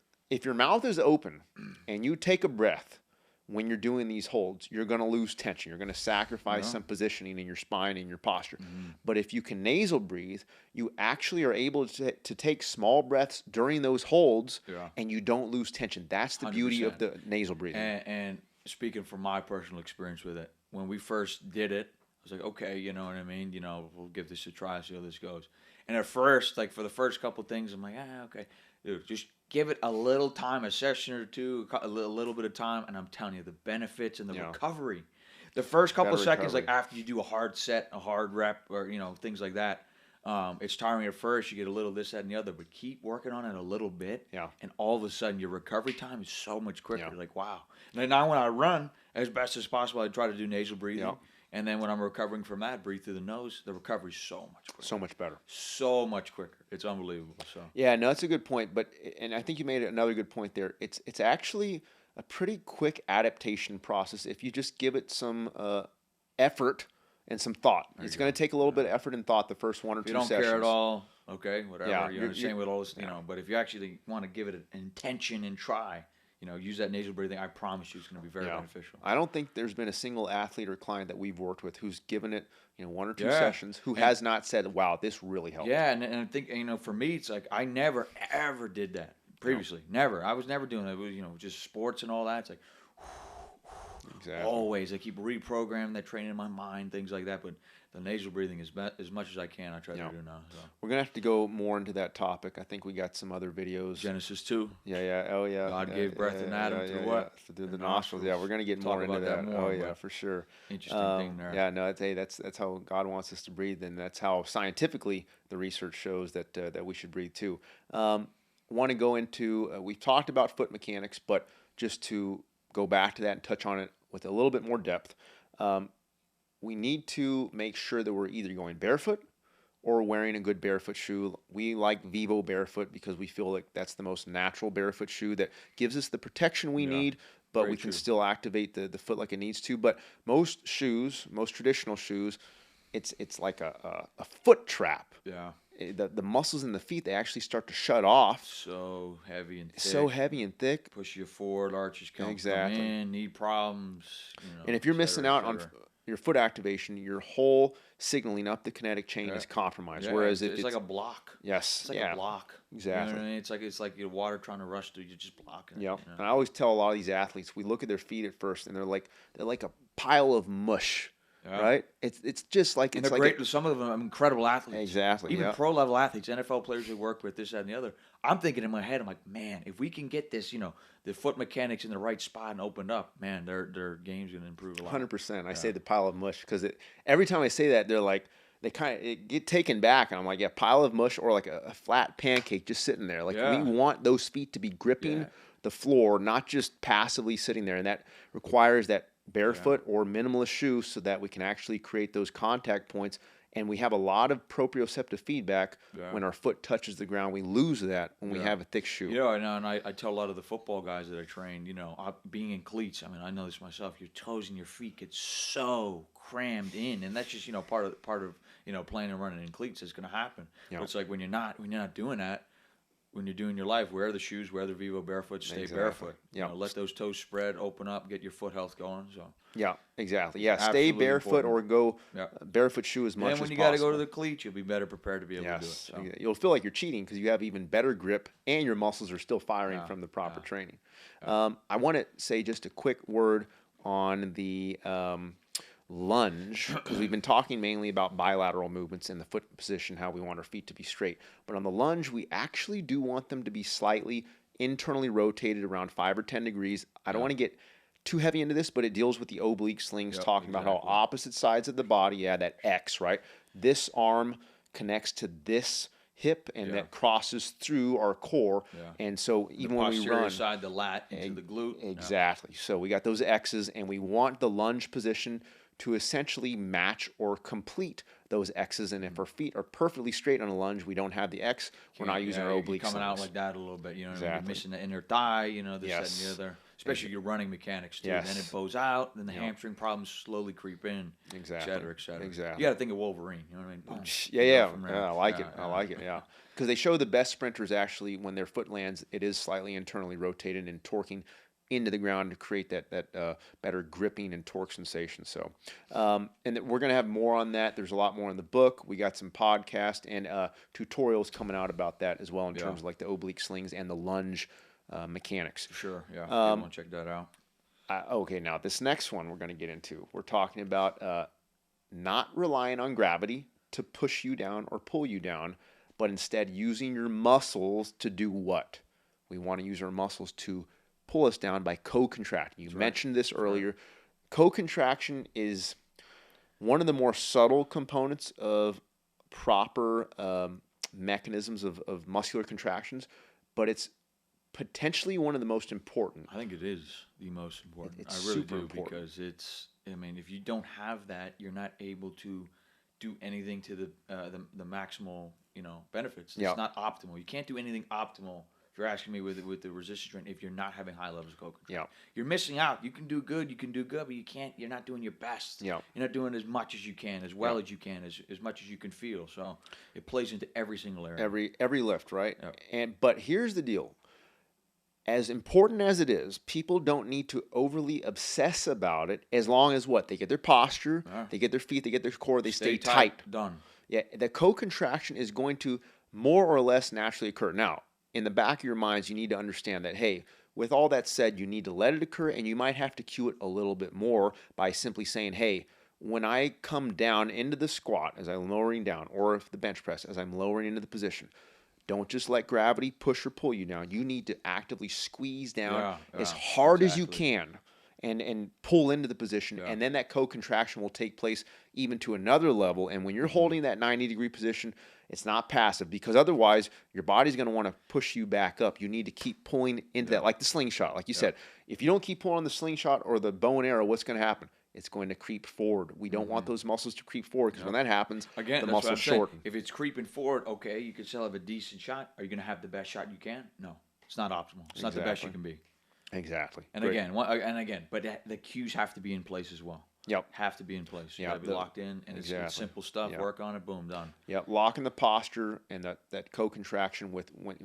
mouth is open and you take a breath when you're doing these holds, you're going to lose tension. You're going to sacrifice some positioning in your spine and your posture. But if you can nasal breathe, you actually are able to take small breaths during those holds, and you don't lose tension. That's the 100%. Beauty of the nasal breathing. And speaking from my personal experience with it, when we first did it, I was like, okay, you know what I mean? You know, we'll give this a try, see how this goes. And at first, like for the first couple of things, I'm like, okay. Dude, just give it a little time, a session or two, a little bit of time, and I'm telling you, the benefits and the recovery. The first couple of seconds, like after you do a hard set, a hard rep, or, you know, things like that, it's tiring at first. You get a little this, that, and the other, but keep working on it a little bit, and all of a sudden, your recovery time is so much quicker. You're like, wow. And then now when I run, as best as possible, I try to do nasal breathing. And then when I'm recovering from that, breathe through the nose, the recovery's so much quicker. So much better. So much quicker. It's unbelievable. So yeah, no, that's a good point. But and I think you made another good point there. It's actually a pretty quick adaptation process if you just give it some effort and some thought. It's going to take a little bit of effort and thought the first 1 or 2 sessions. If you don't care at all, okay, whatever. Yeah, you understand with all this, you know. But if you actually want to give it an intention and try, you know, use that nasal breathing, I promise you it's going to be very beneficial. I don't think there's been a single athlete or client that we've worked with who's given it, you know, 1 or 2 sessions who has not said, wow, this really helped. Yeah, and I think, you know, for me, it's like I never, ever did that previously. Never. I was never doing that. It was, you know, just sports and all that. It's like, always. I keep reprogramming that training in my mind, things like that. But the nasal breathing is as much as I can. I try to do now. So. We're gonna have to go more into that topic. I think we got some other videos. Genesis 2. Yeah. Oh yeah. God gave breath in Adam through what? Through the nostrils. Yeah, we're gonna get more into that. Oh yeah, for sure. Interesting thing there. Yeah, no, that's how God wants us to breathe, and that's how scientifically the research shows that that we should breathe too. Want to go into? We've talked about foot mechanics, but just to go back to that and touch on it with a little bit more depth. We need to make sure that we're either going barefoot or wearing a good barefoot shoe. We like Vivo barefoot because we feel like that's the most natural barefoot shoe that gives us the protection we need, but we can still activate the foot like it needs to. But most shoes, most traditional shoes, it's like a foot trap. Yeah. The muscles in the feet, they actually start to shut off. So heavy and thick. So heavy and thick. Push you forward, arches come in, knee problems. You know, and if you're missing out on your foot activation, your whole signaling up the kinetic chain is compromised. Yeah, whereas it's like a block. Yes. It's like a block. Exactly. You know what I mean? It's like your water trying to rush through. You're just blocking it. Yeah. You know? And I always tell a lot of these athletes, we look at their feet at first, and they're like a pile of mush. Yeah. Right? It's just like and it's they're like great. Some of them are incredible athletes. Exactly. Even pro level athletes, NFL players we work with, this, that, and the other. I'm thinking in my head, I'm like, man, if we can get this, you know, the foot mechanics in the right spot and opened up, man, their game's gonna improve a lot. 100%. I say the pile of mush because every time I say that, they're like they kind of get taken back, and I'm like, yeah, pile of mush or like a flat pancake just sitting there. Like we want those feet to be gripping the floor, not just passively sitting there, and that requires that barefoot or minimalist shoe so that we can actually create those contact points. And we have a lot of proprioceptive feedback when our foot touches the ground. We lose that when we have a thick shoe. Yeah, I know, and I tell a lot of the football guys that I train, you know, being in cleats, I mean, I know this myself, your toes and your feet get so crammed in, and that's just, you know, part of you know, playing and running in cleats is going to happen. But it's like when you're not doing that, when you're doing your life, wear the shoes, wear the Vivo barefoot, stay barefoot. You know, let those toes spread, open up, get your foot health going. So yeah, exactly. Yeah, stay barefoot or go barefoot shoe as much as possible. And when you got to go to the cleats, you'll be better prepared to be able to do it. So. You'll feel like you're cheating because you have even better grip and your muscles are still firing from the proper training. I want to say just a quick word on the lunge, because we've been talking mainly about bilateral movements in the foot position, how we want our feet to be straight. But on the lunge, we actually do want them to be slightly internally rotated around 5 or 10 degrees. I don't want to get too heavy into this, but it deals with the oblique slings, talking about how opposite sides of the body, that X, right? This arm connects to this hip, and that crosses through our core. And so even when we run, side, the lat into the glute. Exactly. So we got those X's, and we want the lunge position to essentially match or complete those X's. And if our feet are perfectly straight on a lunge, we don't have the X, we're not using our oblique coming out slings. like that a little bit. You know what I mean? Exactly. You're missing the inner thigh, you know, this, that, and the other. Especially your running mechanics, too. Yes. Then it bows out, then the hamstring problems slowly creep in, Exactly. et cetera, et cetera. Exactly. You got to think of Wolverine, you know what I mean? Boom. Yeah, I like it. I like it, yeah. Because they show the best sprinters actually, when their foot lands, it is slightly internally rotated and torquing into the ground to create that better gripping and torque sensation. So, and we're going to have more on that. There's a lot more in the book. We got some podcast and tutorials coming out about that as well in terms of like the oblique slings and the lunge mechanics. Sure, yeah. I want to check that out. Okay, now this next one we're going to get into. We're talking about not relying on gravity to push you down or pull you down, but instead using your muscles to do what? We want to use our muscles to pull us down by co-contracting. You mentioned this earlier. Co-contraction is one of the more subtle components of proper mechanisms of muscular contractions, but it's potentially one of the most important. I think it is the most important. It's I really super do important. because it's. I mean, if you don't have that, you're not able to do anything to the maximal, you know, benefits. It's not optimal. You can't do anything optimal. If you're asking me with the resistance training, if you're not having high levels of co-contraction, you're missing out. You can do good, but you can't. You're not doing your best. You're not doing as much as you can, as well as you can, as much as you can feel. So it plays into every single area. Every lift, right? But here's the deal. As important as it is, people don't need to overly obsess about it as long as what? They get their posture, they get their feet, they get their core, they stay tight. Done. Yeah, the co-contraction is going to more or less naturally occur. Now, in the back of your minds, you need to understand that, hey, with all that said, you need to let it occur, and you might have to cue it a little bit more by simply saying, hey, when I come down into the squat as I'm lowering down, or if the bench press as I'm lowering into the position, don't just let gravity push or pull you down. You need to actively squeeze down as hard as you can and pull into the position. And then that co-contraction will take place even to another level. And when you're holding that 90-degree position, it's not passive, because otherwise your body's going to want to push you back up. You need to keep pulling into that, like the slingshot. Like you said, if you don't keep pulling on the slingshot or the bow and arrow, what's going to happen? It's going to creep forward. We don't want those muscles to creep forward, because when that happens, the muscles shorten. If it's creeping forward, okay, you could still have a decent shot. Are you going to have the best shot you can? No, it's not optimal. It's not the best you can be. Exactly. And again, but the cues have to be in place as well. Have to be in place. You got to be locked in, and it's simple stuff. Work on it, boom, done. Locking the posture and that co-contraction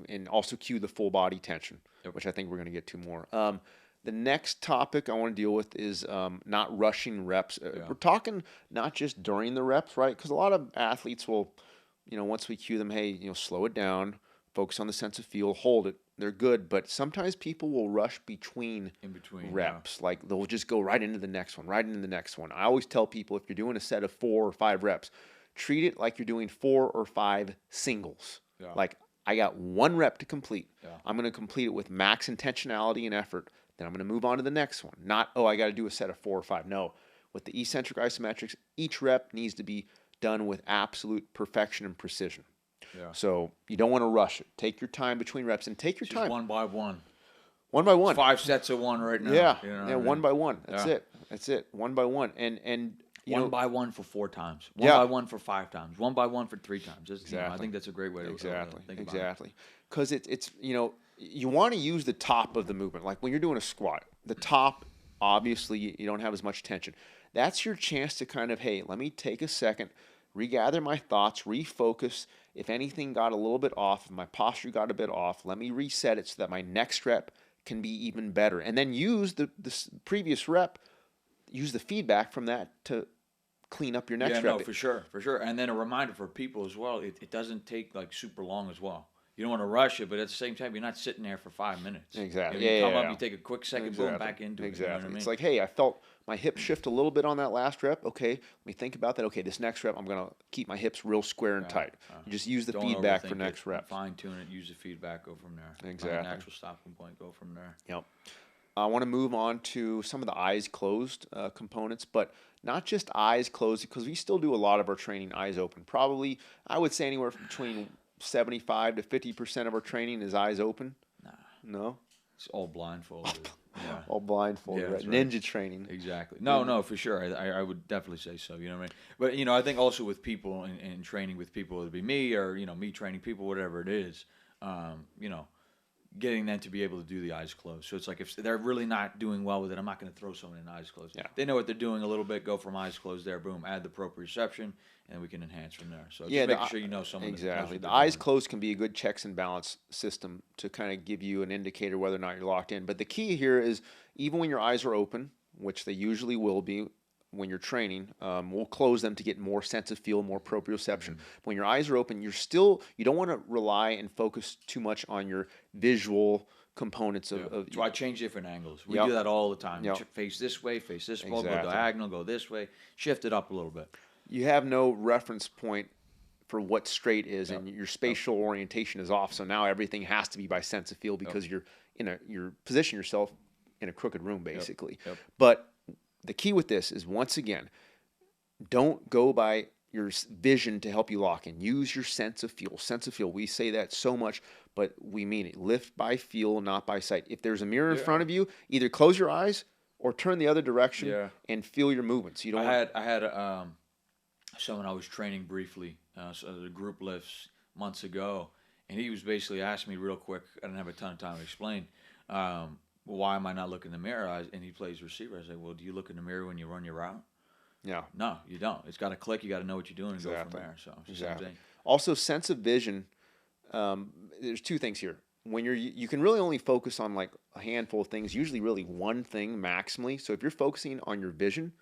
and also cue the full body tension, which I think we're going to get to more. The next topic I want to deal with is not rushing reps. We're talking not just during the reps, right? Because a lot of athletes will, once we cue them, hey, slow it down, focus on the sense of feel, hold it. They're good, but sometimes people will rush between reps. Like they'll just go right into the next one, right into the next one. I always tell people, if you're doing a set of 4 or 5 reps, treat it like you're doing 4 or 5 singles. Like, I got 1 rep to complete. I'm going to complete it with max intentionality and effort. Then I'm going to move on to the next one. Not, I got to do a set of 4 or 5. No. With the eccentric isometrics, each rep needs to be done with absolute perfection and precision. So you don't want to rush it. Take your time between reps and take your time. One by one. One by one. 5 sets of 1 right now. One by one. That's it. One by one. And one by one for 4 times. One by one for 5 times. One by one for 3 times. I think that's a great way to think about it. Exactly. Because it's you want to use the top of the movement. Like when you're doing a squat, the top, obviously, you don't have as much tension. That's your chance to kind of, hey, let me take a second, regather my thoughts, refocus. If anything got a little bit off, if my posture got a bit off, let me reset it so that my next rep can be even better. And then use the previous rep, use the feedback from that to clean up your next rep. No, for sure. And then a reminder for people as well, it doesn't take like super long as well. You don't want to rush it, but at the same time, you're not sitting there for 5 minutes. Exactly. You come up, you take a quick second, boom, back into it. Exactly. You know what I mean? It's like, hey, I felt my hip shift a little bit on that last rep. Okay, let me think about that. Okay, this next rep, I'm going to keep my hips real square and tight. You just use the feedback for next rep. Fine-tune it, use the feedback, go from there. Exactly. Find an actual stopping point, go from there. Yep. I want to move on to some of the eyes closed components, but not just eyes closed, because we still do a lot of our training eyes open. Probably, I would say anywhere between 75 to 50% of our training is eyes open. Nah. No? It's all blindfolded. all blindfolded, right? Ninja training. Exactly. No, for sure. I would definitely say so. You know what I mean? But I think also with people and training with people, it'd be me or me training people, whatever it is. You know, getting them to be able to do the eyes closed. So it's like if they're really not doing well with it, I'm not going to throw someone in eyes closed. Yeah. They know what they're doing a little bit, go from eyes closed there, boom, add the proprioception, and we can enhance from there. So just making sure you know someone. Exactly. The eyes closed can be a good checks and balance system to kind of give you an indicator whether or not you're locked in. But the key here is even when your eyes are open, which they usually will be, when you're training, we'll close them to get more sense of feel, more proprioception. When your eyes are open, you don't want to rely and focus too much on your visual components of So I change different angles. We do that all the time. Yep. Face this way, face this way, go diagonal, go this way, shift it up a little bit. You have no reference point for what straight is, and your spatial orientation is off. So now everything has to be by sense of feel because you're position yourself in a crooked room basically. But the key with this is, once again, don't go by your vision to help you lock in. Use your sense of feel. Sense of feel. We say that so much, but we mean it. Lift by feel, not by sight. If there's a mirror in front of you, either close your eyes or turn the other direction and feel your movements. You don't. I had someone I was training briefly, so the group lifts months ago, and he was basically asking me real quick. I didn't have a ton of time to explain. Why am I not looking in the mirror? And he plays receiver. I said, well, do you look in the mirror when you run your route? Yeah. No, you don't. It's got to click. You got to know what you're doing and go from there. So exactly. Also, sense of vision. There's two things here. When you can really only focus on like a handful of things. Usually, really one thing maximally. So if you're focusing on your vision,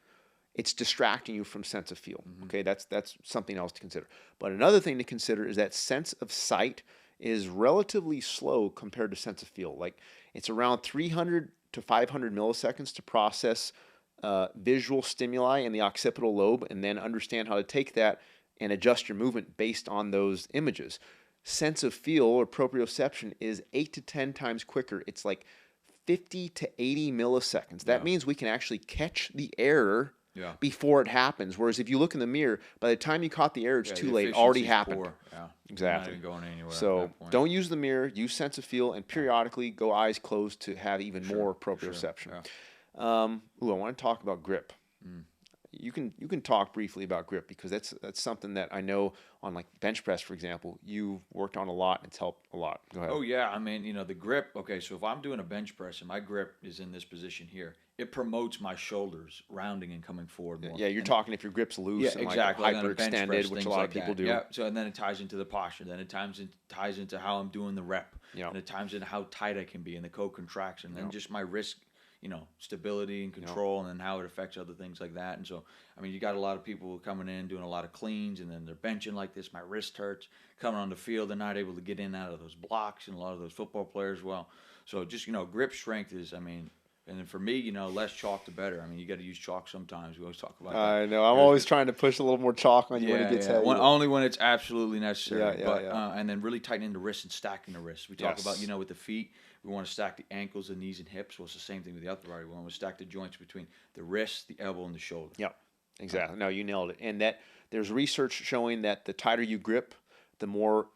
it's distracting you from sense of feel. Okay, that's something else to consider. But another thing to consider is that sense of sight is relatively slow compared to sense of feel. Like it's around 300 to 500 milliseconds to process visual stimuli in the occipital lobe and then understand how to take that and adjust your movement based on those images. Sense of feel or proprioception is 8 to 10 times quicker. It's like 50 to 80 milliseconds. That means we can actually catch the error before it happens. Whereas if you look in the mirror, by the time you caught the error, it's too late. It already happened. Poor. Yeah. Exactly. Not even going anywhere so at that point. don't use the mirror. Use sense of feel, and periodically go eyes closed to have even more proprioception. I want to talk about grip. You can talk briefly about grip because that's something that I know on like bench press, for example, you've worked on a lot and it's helped a lot. Go ahead. Oh yeah, I mean, the grip. Okay, so if I'm doing a bench press and my grip is in this position here, it promotes my shoulders rounding and coming forward more. Yeah, you're talking if your grip's loose and exactly, like hyperextended, which a lot of people do. Yeah, so and then it ties into the posture. Then it ties into how I'm doing the rep. And it ties into how tight I can be and the co-contraction. And just my wrist, stability and control, and then how it affects other things like that. And so, I mean, you got a lot of people coming in doing a lot of cleans, and then they're benching like this. My wrist hurts. Coming on the field, they're not able to get in out of those blocks, and a lot of those football players, so just grip strength is, and then for me, less chalk the better. I mean, you got to use chalk sometimes. We always talk about that. I know. I'm always trying to push a little more chalk on you when it gets heavy. Only when it's absolutely necessary. And then really tightening the wrists and stacking the wrists. We talk about, with the feet, we want to stack the ankles, the knees, and hips. Well, it's the same thing with the upper body. We want to stack the joints between the wrist, the elbow, and the shoulder. Yep, exactly. No, you nailed it. And that there's research showing that the tighter you grip, the more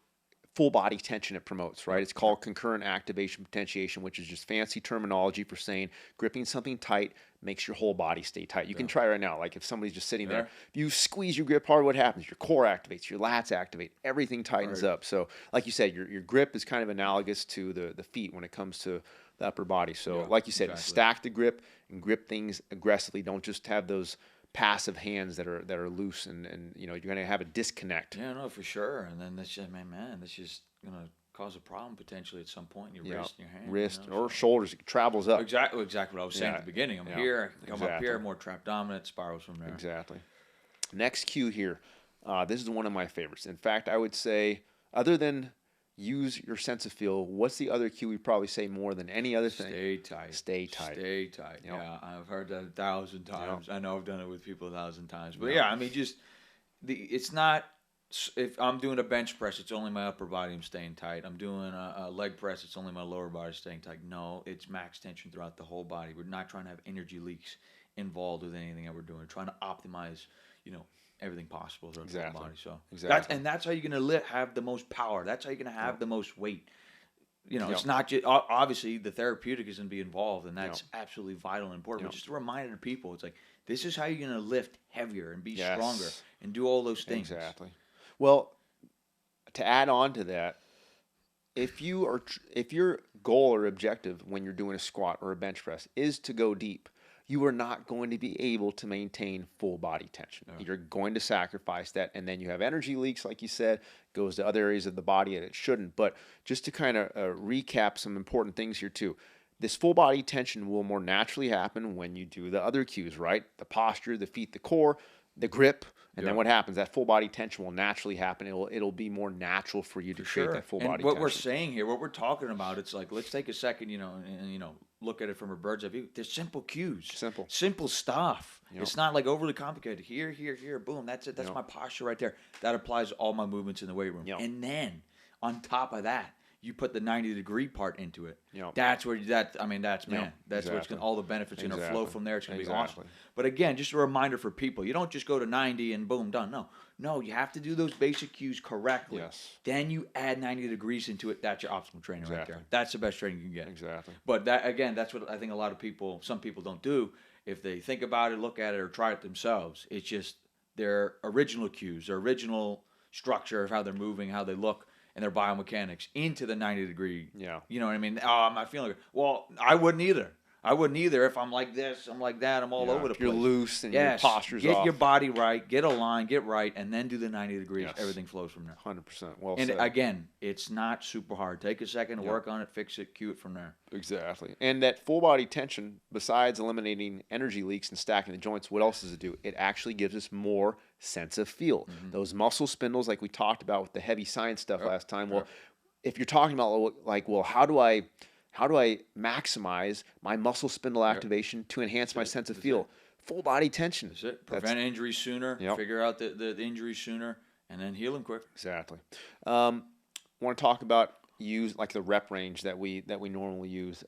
full body tension it promotes, right? It's called concurrent activation potentiation, which is just fancy terminology for saying gripping something tight makes your whole body stay tight. You can try right now. Like if somebody's just sitting there, if you squeeze your grip hard, what happens? Your core activates, your lats activate, everything tightens up. So like you said, your grip is kind of analogous to the feet when it comes to the upper body. So like you said, stack the grip and grip things aggressively. Don't just have those passive hands that are loose and you're going to have a disconnect. Yeah, no, for sure. And then that's just, that's just going to cause a problem potentially at some point in your wrist and your hand. Wrist or shoulders, it travels up. Exactly what I was saying at the beginning. I'm here, come up here, more trap dominant, spirals from there. Exactly. Next cue here. This is one of my favorites. In fact, I would say, other than use your sense of feel, what's the other cue we probably say more than any other thing? Stay tight. Stay tight. Stay tight. Yeah, I've heard that 1,000 times. I know I've done it with people 1,000 times. But I mean, it's not, if I'm doing a bench press, it's only my upper body I'm staying tight. I'm doing a leg press, it's only my lower body staying tight. No, it's max tension throughout the whole body. We're not trying to have energy leaks involved with anything that we're doing. We're trying to optimize, everything possible throughout the whole body. So that's how you're going to have the most power. That's how you're going to have the most weight. You know, Yep. it's not just obviously the therapeutic is going to be involved, and that's Yep. absolutely vital and important. Yep. But just a reminder to people, it's like this is how you're going to lift heavier and be Yes. stronger and do all those things. Exactly. Well, to add on to that, if your goal or objective when you're doing a squat or a bench press is to go deep, you are not going to be able to maintain full body tension. No. You're going to sacrifice that, and then you have energy leaks, like you said, goes to other areas of the body that it shouldn't. But just to kind of recap some important things here too. This full body tension will more naturally happen when you do the other cues, right? The posture, the feet, the core, the grip, and then what happens? That full body tension will naturally happen. It'll be more natural for you to create that full body and tension. what we're saying here, what we're talking about, it's like let's take a second, and look at it from a bird's eye view. There's simple cues, simple stuff. Yep. It's not like overly complicated. Here, boom, that's it. That's my posture right there. That applies to all my movements in the weight room. Yep. And then on top of that, you put the 90-degree part into it. Yep. That's where that's where Exactly. it's all the benefits are going to flow from there. It's going to be awesome. Exactly. But again, just a reminder for people: you don't just go to 90 and boom, done. No, you have to do those basic cues correctly. Yes. Then you add 90 degrees into it. That's your optimal training right there. That's the best training you can get. Exactly. But that's what I think some people don't do. If they think about it, look at it, or try it themselves, it's just their original cues, their original structure of how they're moving, how they look, and their biomechanics into the 90-degree. Yeah. You know what I mean? Oh, I'm not feeling good. Well, I wouldn't either. If I'm like this, I'm like that, I'm all over the place. You're loose and your posture's off. Get your body right, get aligned, get right, and then do the 90 degrees. Yes. Everything flows from there. 100%. Well And said. again, it's not super hard. Take a second to work on it, fix it, cue it from there. Exactly. And that full body tension, besides eliminating energy leaks and stacking the joints, what else does it do? It actually gives us more sense of feel. Mm-hmm. Those muscle spindles, like we talked about with the heavy science stuff last time. Well, if you're talking about how do I maximize my muscle spindle activation to enhance my sense of feel? Full body tension. That's it. Prevent injuries sooner. Figure out the injuries sooner, and then heal them quick. Exactly. Want to talk about like the rep range that we normally use.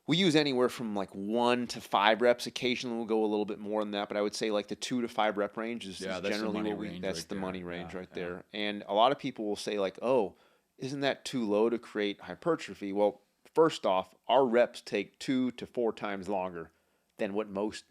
We use anywhere from like 1 to 5 reps. Occasionally we'll go a little bit more than that, but I would say like the 2 to 5 rep range is generally that's the money range right there. And a lot of people will say like, oh, isn't that too low to create hypertrophy? Well, first off, our reps take 2 to 4 times longer than what most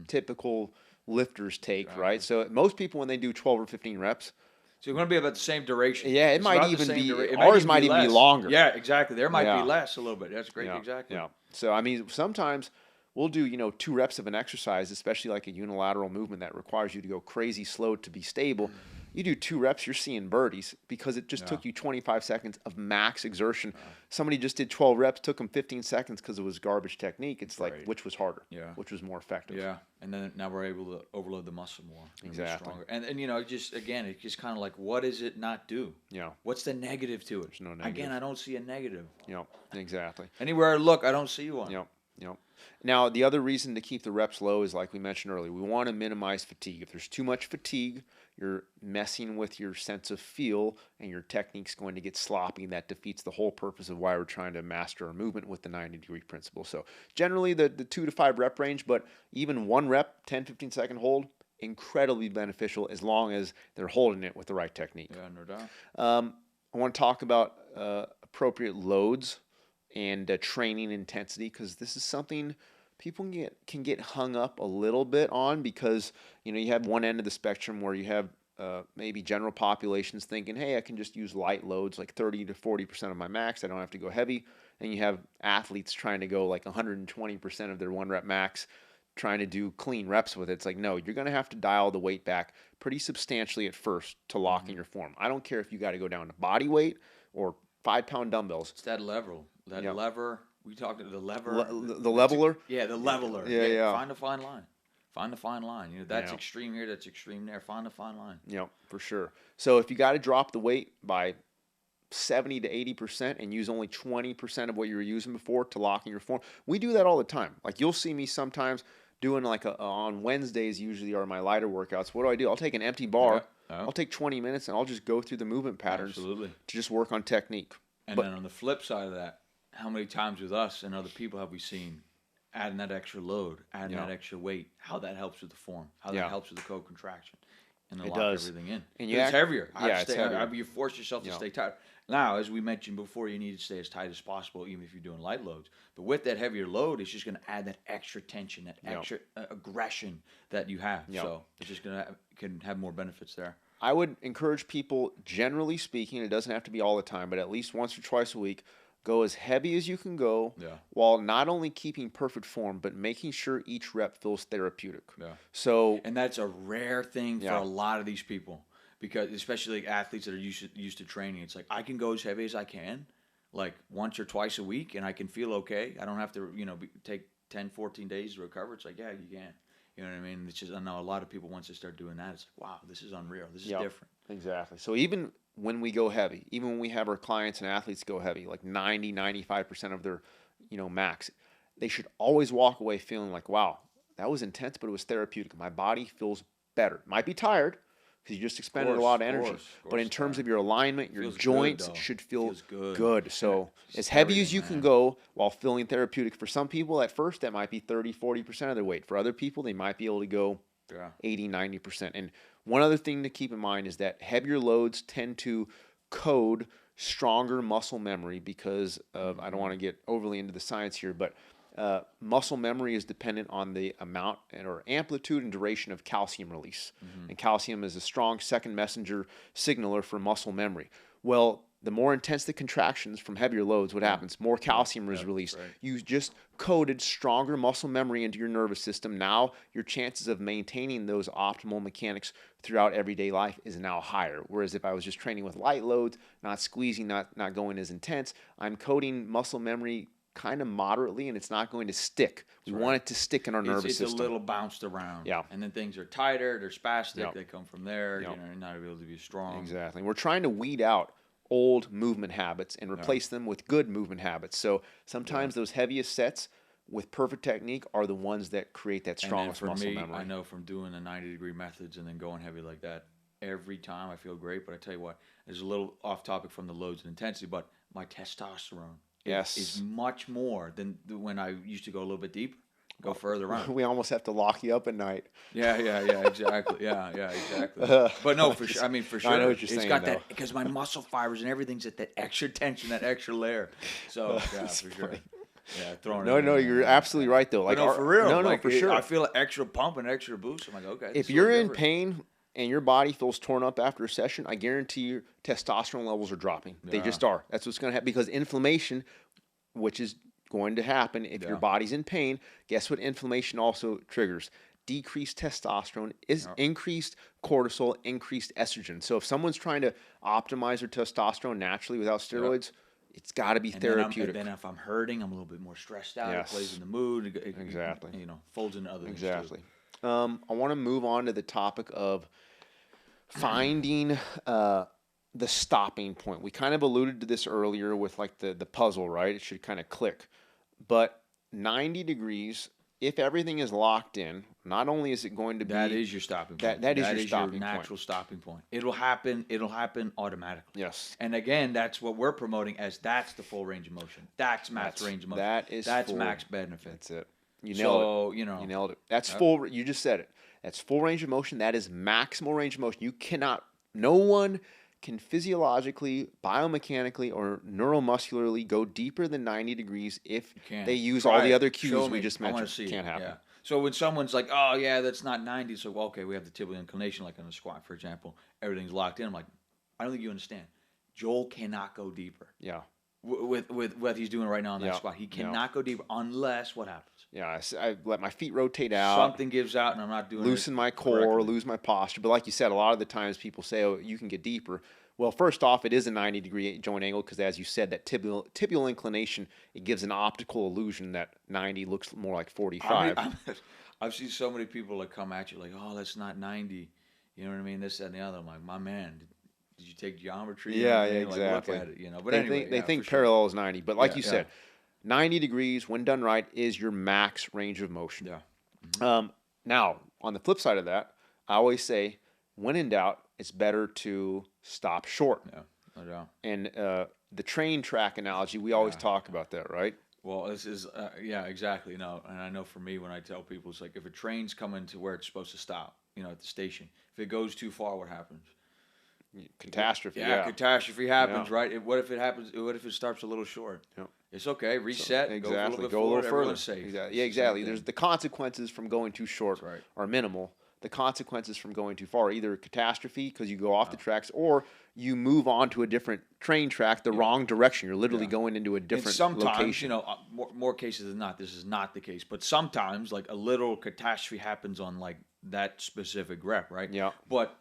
typical lifters take, right? So most people, when they do 12 or 15 reps, so you're going to be about the same duration. Yeah, it might even be, ours might even be longer. Yeah, exactly. There might be less a little bit. That's great. Yeah. Exactly. Yeah. So, I mean, sometimes we'll do, 2 reps of an exercise, especially like a unilateral movement that requires you to go crazy slow to be stable. You do 2 reps, you're seeing birdies because it just took you 25 seconds of max exertion. Somebody just did 12 reps, took them 15 seconds because it was garbage technique. It's like, which was harder? Yeah. Which was more effective? Yeah. And then now we're able to overload the muscle more. Exactly. And just again, it's just kind of like, what does it not do? Yeah. What's the negative to it? There's no negative. Again, I don't see a negative. Yep. Exactly. Anywhere I look, I don't see one. Yep. Now, the other reason to keep the reps low is like we mentioned earlier, we want to minimize fatigue. If there's too much fatigue, you're messing with your sense of feel and your technique's going to get sloppy, and that defeats the whole purpose of why we're trying to master our movement with the 90-degree principle. So generally the 2 to 5 rep range, but even 1 rep, 10, 15 second hold, incredibly beneficial as long as they're holding it with the right technique. Yeah, no doubt. I want to talk about appropriate loads and training intensity, because this is something people can get hung up a little bit on, because you have one end of the spectrum where you have maybe general populations thinking, hey, I can just use light loads like 30 to 40% of my max, I don't have to go heavy. And you have athletes trying to go like 120% of their 1 rep max, trying to do clean reps with it. It's like, no, you're going to have to dial the weight back pretty substantially at first to lock in your form. I don't care if you got to go down to body weight or 5-pound dumbbells. It's that lever. Lever. We talked about the lever. The leveler? Yeah, the leveler. Yeah. Find a fine line. That's extreme here, that's extreme there. Find a fine line. Yeah, for sure. So if you got to drop the weight by 70 to 80% and use only 20% of what you were using before to lock in your form, we do that all the time. Like you'll see me sometimes doing like on Wednesdays usually are my lighter workouts. What do? I'll take an empty bar. I'll take 20 minutes and I'll just go through the movement patterns to just work on technique. And then on the flip side of that, how many times with us and other people have we seen adding that extra load, adding that extra weight, how that helps with the form, how that helps with the co-contraction. and then It lock does. everything in. And It's heavier. It's heavier. You force yourself to stay tight. Now, as we mentioned before, you need to stay as tight as possible, even if you're doing light loads. But with that heavier load, it's just going to add that extra tension, that extra aggression that you have. So it's just can have more benefits there. I would encourage people, generally speaking, it doesn't have to be all the time, but at least once or twice a week, go as heavy as you can go while not only keeping perfect form, but making sure each rep feels therapeutic. So, and that's a rare thing for a lot of these people. Because especially like athletes that are used to training, it's like I can go as heavy as I can, like once or twice a week, and I can feel okay. I don't have to, take 10, 14 days to recover. It's like, yeah, you can. You know what I mean? It's just, I know a lot of people, once they start doing that, it's like, wow, this is unreal. This is different. Exactly. So even when we go heavy, even when we have our clients and athletes go heavy, like 90, 95% of their, max, they should always walk away feeling like, wow, that was intense, but it was therapeutic. My body feels better. Might be tired, because you just expended a lot of energy. But in terms of your alignment, your joints should feel good. So as heavy as you can go while feeling therapeutic. For some people, at first, that might be 30, 40% of their weight. For other people, they might be able to go 80, 90%. And one other thing to keep in mind is that heavier loads tend to code stronger muscle memory because of, I don't want to get overly into the science here, but muscle memory is dependent on the amount or amplitude and duration of calcium release. And calcium is a strong second messenger signaler for muscle memory. Well, the more intense the contractions from heavier loads, what happens? More calcium is released. You just coded stronger muscle memory into your nervous system. Now your chances of maintaining those optimal mechanics throughout everyday life is now higher. Whereas if I was just training with light loads, not squeezing, not going as intense, I'm coding muscle memory kind of moderately, and it's not going to stick. We want it to stick in our nervous system. It's a little bounced around. And then things are tighter, they're spastic, they come from there, you're not able to be strong. Exactly. We're trying to weed out old movement habits and replace them with good movement habits. So sometimes those heaviest sets with perfect technique are the ones that create that strongest muscle memory. I know from doing the 90-degree methods and then going heavy like that, every time I feel great, but I tell you what, it's a little off topic from the loads and intensity, but my testosterone is much more than when I used to go a little bit deeper, go further around. We almost have to lock you up at night. Exactly. Exactly. But no, for sure. I mean, for sure. I know what you're saying. It's got that, because my muscle fibers and everything's at that extra tension, that extra layer. So, yeah, for sure. Yeah, throwing it. No, you're absolutely right, though. Like, for real. No, for sure. I feel an extra pump and extra boost. I'm like, okay. If you're in pain and your body feels torn up after a session, I guarantee your testosterone levels are dropping. They just are. That's what's going to happen, because inflammation, which is going to happen if your body's in pain, guess what inflammation also triggers? Decreased testosterone, is increased cortisol, increased estrogen. So if someone's trying to optimize their testosterone naturally without steroids, it's got to be therapeutic. Then if I'm hurting, I'm a little bit more stressed out. It plays in the mood. Exactly. Folds into other things. Exactly. I want to move on to the topic of finding the stopping point. We kind of alluded to this earlier with like the puzzle, right? It should kind of click. But 90 degrees, if everything is locked in, not only is it going to be... That is your stopping point. That is your stopping point. Natural stopping point. It'll happen automatically. Yes. And again, that's what we're promoting as that's the full range of motion. That's max range of motion. That's max benefit. That's it. You nailed it. You nailed it. That's full. You just said it. That's full range of motion. That is maximal range of motion. You cannot... No one can physiologically, biomechanically, or neuromuscularly go deeper than 90 degrees if they use all the other cues we just mentioned. I want to see Can't happen. Yeah. So when someone's like, oh, yeah, that's not 90, so, well, okay, we have the tibial inclination, like on a squat, for example. Everything's locked in. I'm like, I don't think you understand. Joel cannot go deeper. Yeah. With what he's doing right now on that squat. He cannot go deeper unless what happens? Yeah, I let my feet rotate out. Something gives out, and I'm not doing it. Loosen my core, lose my posture. But like you said, a lot of the times people say, oh, you can get deeper. Well, first off, it is a 90-degree joint angle because, as you said, that tibial inclination, it gives an optical illusion that 90 looks more like 45. I've seen so many people that come at you like, oh, that's not 90. You know what I mean? This, that, and the other. I'm like, my man, did you take geometry? Yeah, exactly. Like, look at it, But they think parallel is 90. But like you said, 90 degrees, when done right, is your max range of motion. Yeah. Mm-hmm. Now, on the flip side of that, I always say, when in doubt, it's better to stop short. Yeah, no doubt. And the train track analogy, we always talk about that, right? Well, this is, exactly. No, and I know for me, when I tell people, it's like if a train's coming to where it's supposed to stop, at the station. If it goes too far, what happens? Catastrophe. Catastrophe happens, Yeah. right? What if it happens? What if it starts a little short? Yep. It's okay. Reset. So, Go a little bit go a forward. little further. Everyone's safe. Exactly. Yeah, exactly. There's the consequences from going too short are minimal. The consequences from going too far are either a catastrophe because you go off the tracks, or you move on to a different train track the wrong direction. You're literally going into a different and sometimes, location. more cases than not, this is not the case. But sometimes, like a little catastrophe happens on like that specific rep, right? Yeah. But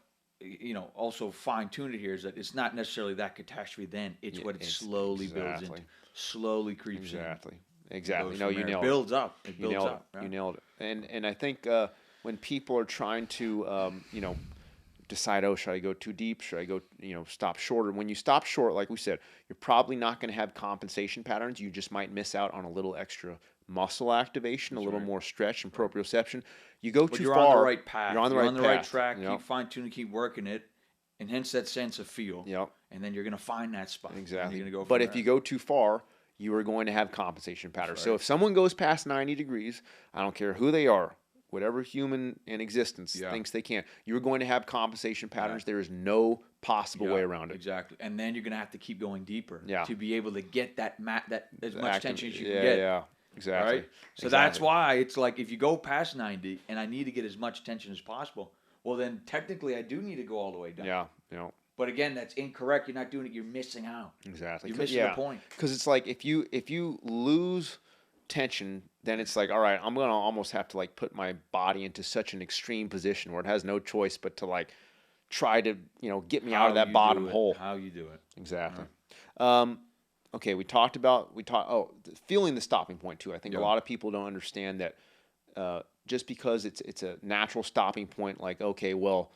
also fine tuned here is that it's not necessarily that catastrophe. Then it's what it slowly builds into, slowly creeps in. Exactly. No, you nailed it. It builds up. It builds up. You nailed it. And I think when people are trying to decide, should I go too deep? Should I go stop shorter? When you stop short, like we said, you're probably not going to have compensation patterns. You just might miss out on a little extra muscle activation, a little more stretch and proprioception. You go too far. You're on the right path. You're on the right track. Keep fine tuning, keep working it, and hence that sense of feel. Yep. And then you're going to find that spot. Exactly. You're gonna go but if you go too far, you are going to have compensation patterns. So if someone goes past 90 degrees, I don't care who they are, whatever human in existence thinks they can, you're going to have compensation patterns. There is no possible way around it. Exactly. And then you're going to have to keep going deeper to be able to get that as much tension as you can get. Yeah. Exactly. Right? So that's why it's like if you go past 90 and I need to get as much tension as possible, well then technically I do need to go all the way down. Yeah. But again, that's incorrect. You're not doing it. You're missing out. Exactly. You're missing the point. Because it's like if you lose tension, then it's like, all right, I'm gonna almost have to like put my body into such an extreme position where it has no choice but to like try to get me out of that bottom hole. How you do it. Exactly. Okay, we talked feeling the stopping point too. I think a lot of people don't understand that just because it's a natural stopping point, like, okay, well,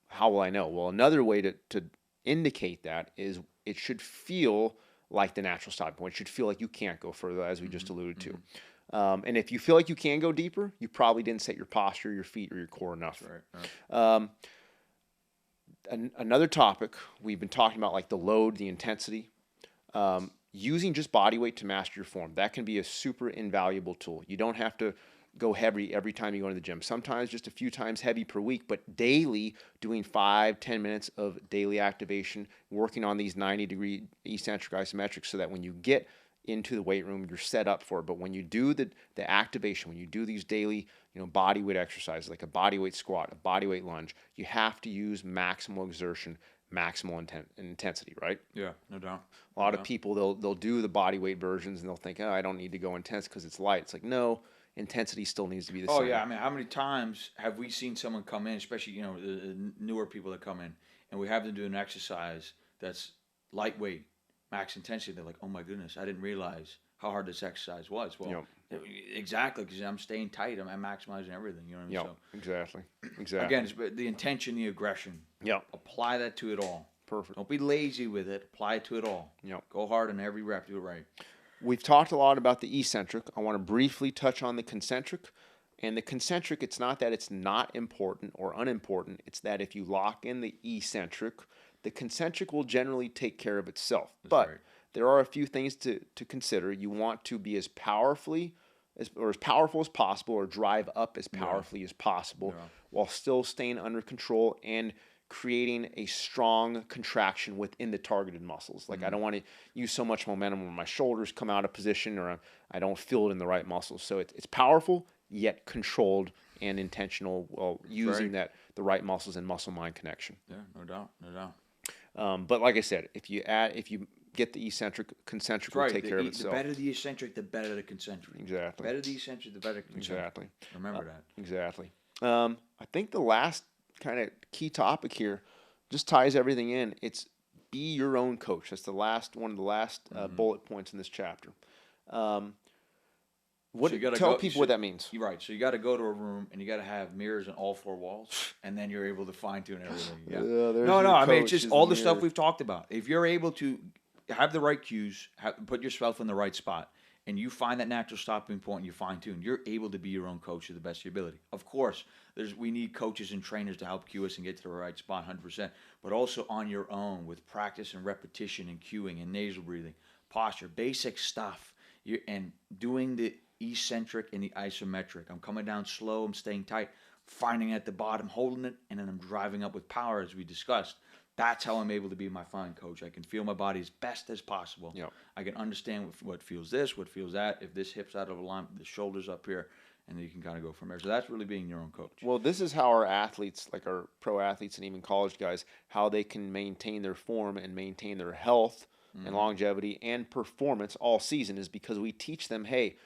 how will I know? Well, another way to indicate that is it should feel like the natural stopping point. It should feel like you can't go further, as we just alluded to. And if you feel like you can go deeper, you probably didn't set your posture, your feet, or your core enough. Right. Another topic, we've been talking about like the load, the intensity. Using just body weight to master your form, that can be a super invaluable tool. You don't have to go heavy every time you go to the gym. Sometimes just a few times heavy per week, but daily doing 5-10 minutes of daily activation, working on these 90-degree eccentric isometrics so that when you get into the weight room, you're set up for it. But when you do the activation, when you do these daily body weight exercises, like a body weight squat, a body weight lunge, you have to use maximal exertion, maximal intensity, right? Yeah, no doubt. A lot of people, they'll do the body weight versions and they'll think, I don't need to go intense because it's light. It's like, no, intensity still needs to be the same. Oh yeah, I mean, how many times have we seen someone come in, especially the newer people that come in, and we have them do an exercise that's lightweight, max intensity. They're like, oh my goodness, I didn't realize how hard this exercise was. Well, exactly, because I'm staying tight, I'm maximizing everything. You know what I mean? Exactly. Again, it's the intention, the aggression. Apply that to it all. Perfect. Don't be lazy with it. Apply it to it all. Go hard on every rep. Do it right. We've talked a lot about the eccentric. I want to briefly touch on the concentric. And the concentric, it's not that it's not important or unimportant. It's that if you lock in the eccentric, the concentric will generally take care of itself. There are a few things to consider. You want to be as powerful as possible, or drive up as powerfully as possible, while still staying under control and creating a strong contraction within the targeted muscles. Like I don't want to use so much momentum when my shoulders come out of position or I don't feel it in the right muscles. So it's powerful yet controlled and intentional while using the right muscles and muscle-mind connection. Yeah, no doubt. But like I said, if you get the concentric will take care of itself. The better the eccentric, the better the concentric. Exactly. The better the eccentric, the better the concentric. Exactly. Remember that. Exactly. I think the last kind of key topic here just ties everything in. It's be your own coach. That's one of the last bullet points in this chapter. Tell people what that means. You're right. So you got to go to a room and you got to have mirrors on all four walls, and then you're able to fine tune everything. I mean, it's just all the stuff we've talked about. If you're able to have the right cues, put yourself in the right spot, and you find that natural stopping point and you fine tune, you're able to be your own coach to the best of your ability. Of course, we need coaches and trainers to help cue us and get to the right spot 100%, but also on your own with practice and repetition and cueing and nasal breathing, posture, basic stuff, and doing the eccentric and the isometric. I'm coming down slow, I'm staying tight. finding at the bottom, holding it, and then I'm driving up with power, as we discussed. That's how I'm able to be my fine coach. I can feel my body as best as possible. Yep. I can understand what feels this, what feels that. If this hip's out of alignment, the shoulders up here, and then you can kind of go from there. So that's really being your own coach. Well, this is how our athletes, like our pro athletes and even college guys, how they can maintain their form and maintain their health and longevity and performance all season is because we teach them, hey,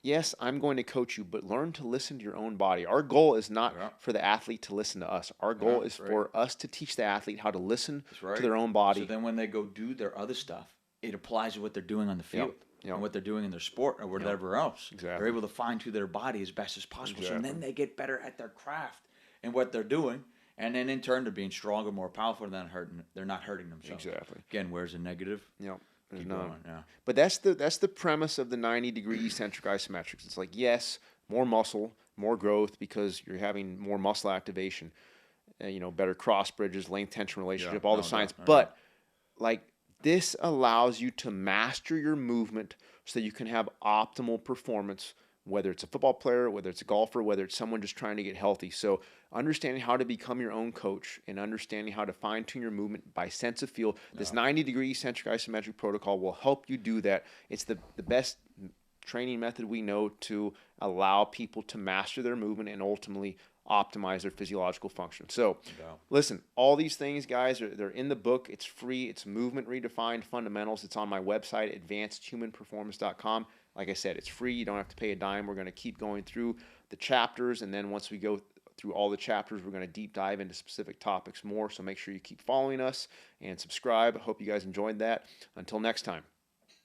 yes, I'm going to coach you, but learn to listen to your own body. Our goal is not for the athlete to listen to us. Our goal is for us to teach the athlete how to listen to their own body. So then when they go do their other stuff, it applies to what they're doing on the field and what they're doing in their sport or whatever else. Exactly. They're able to fine-tune their body as best as possible. So then they get better at their craft and what they're doing. And then in turn, they're being stronger, more powerful, and they're not hurting themselves. Exactly. Again, where's the negative? Yep. Keep going, But that's the premise of the 90-degree eccentric isometrics. It's like, yes, more muscle, more growth because you're having more muscle activation, better cross bridges, length tension relationship, all the science. But like this allows you to master your movement so that you can have optimal performance, whether it's a football player, whether it's a golfer, whether it's someone just trying to get healthy. So understanding how to become your own coach and understanding how to fine-tune your movement by sense of feel, this 90-degree eccentric isometric protocol will help you do that. It's the best training method we know to allow people to master their movement and ultimately optimize their physiological function. So listen, all these things, guys, they're in the book. It's free. It's Movement Redefined Fundamentals. It's on my website, advancedhumanperformance.com. Like I said, it's free. You don't have to pay a dime. We're going to keep going through the chapters, and then once we go through all the chapters, we're going to deep dive into specific topics more. So make sure you keep following us and subscribe. I hope you guys enjoyed that. Until next time.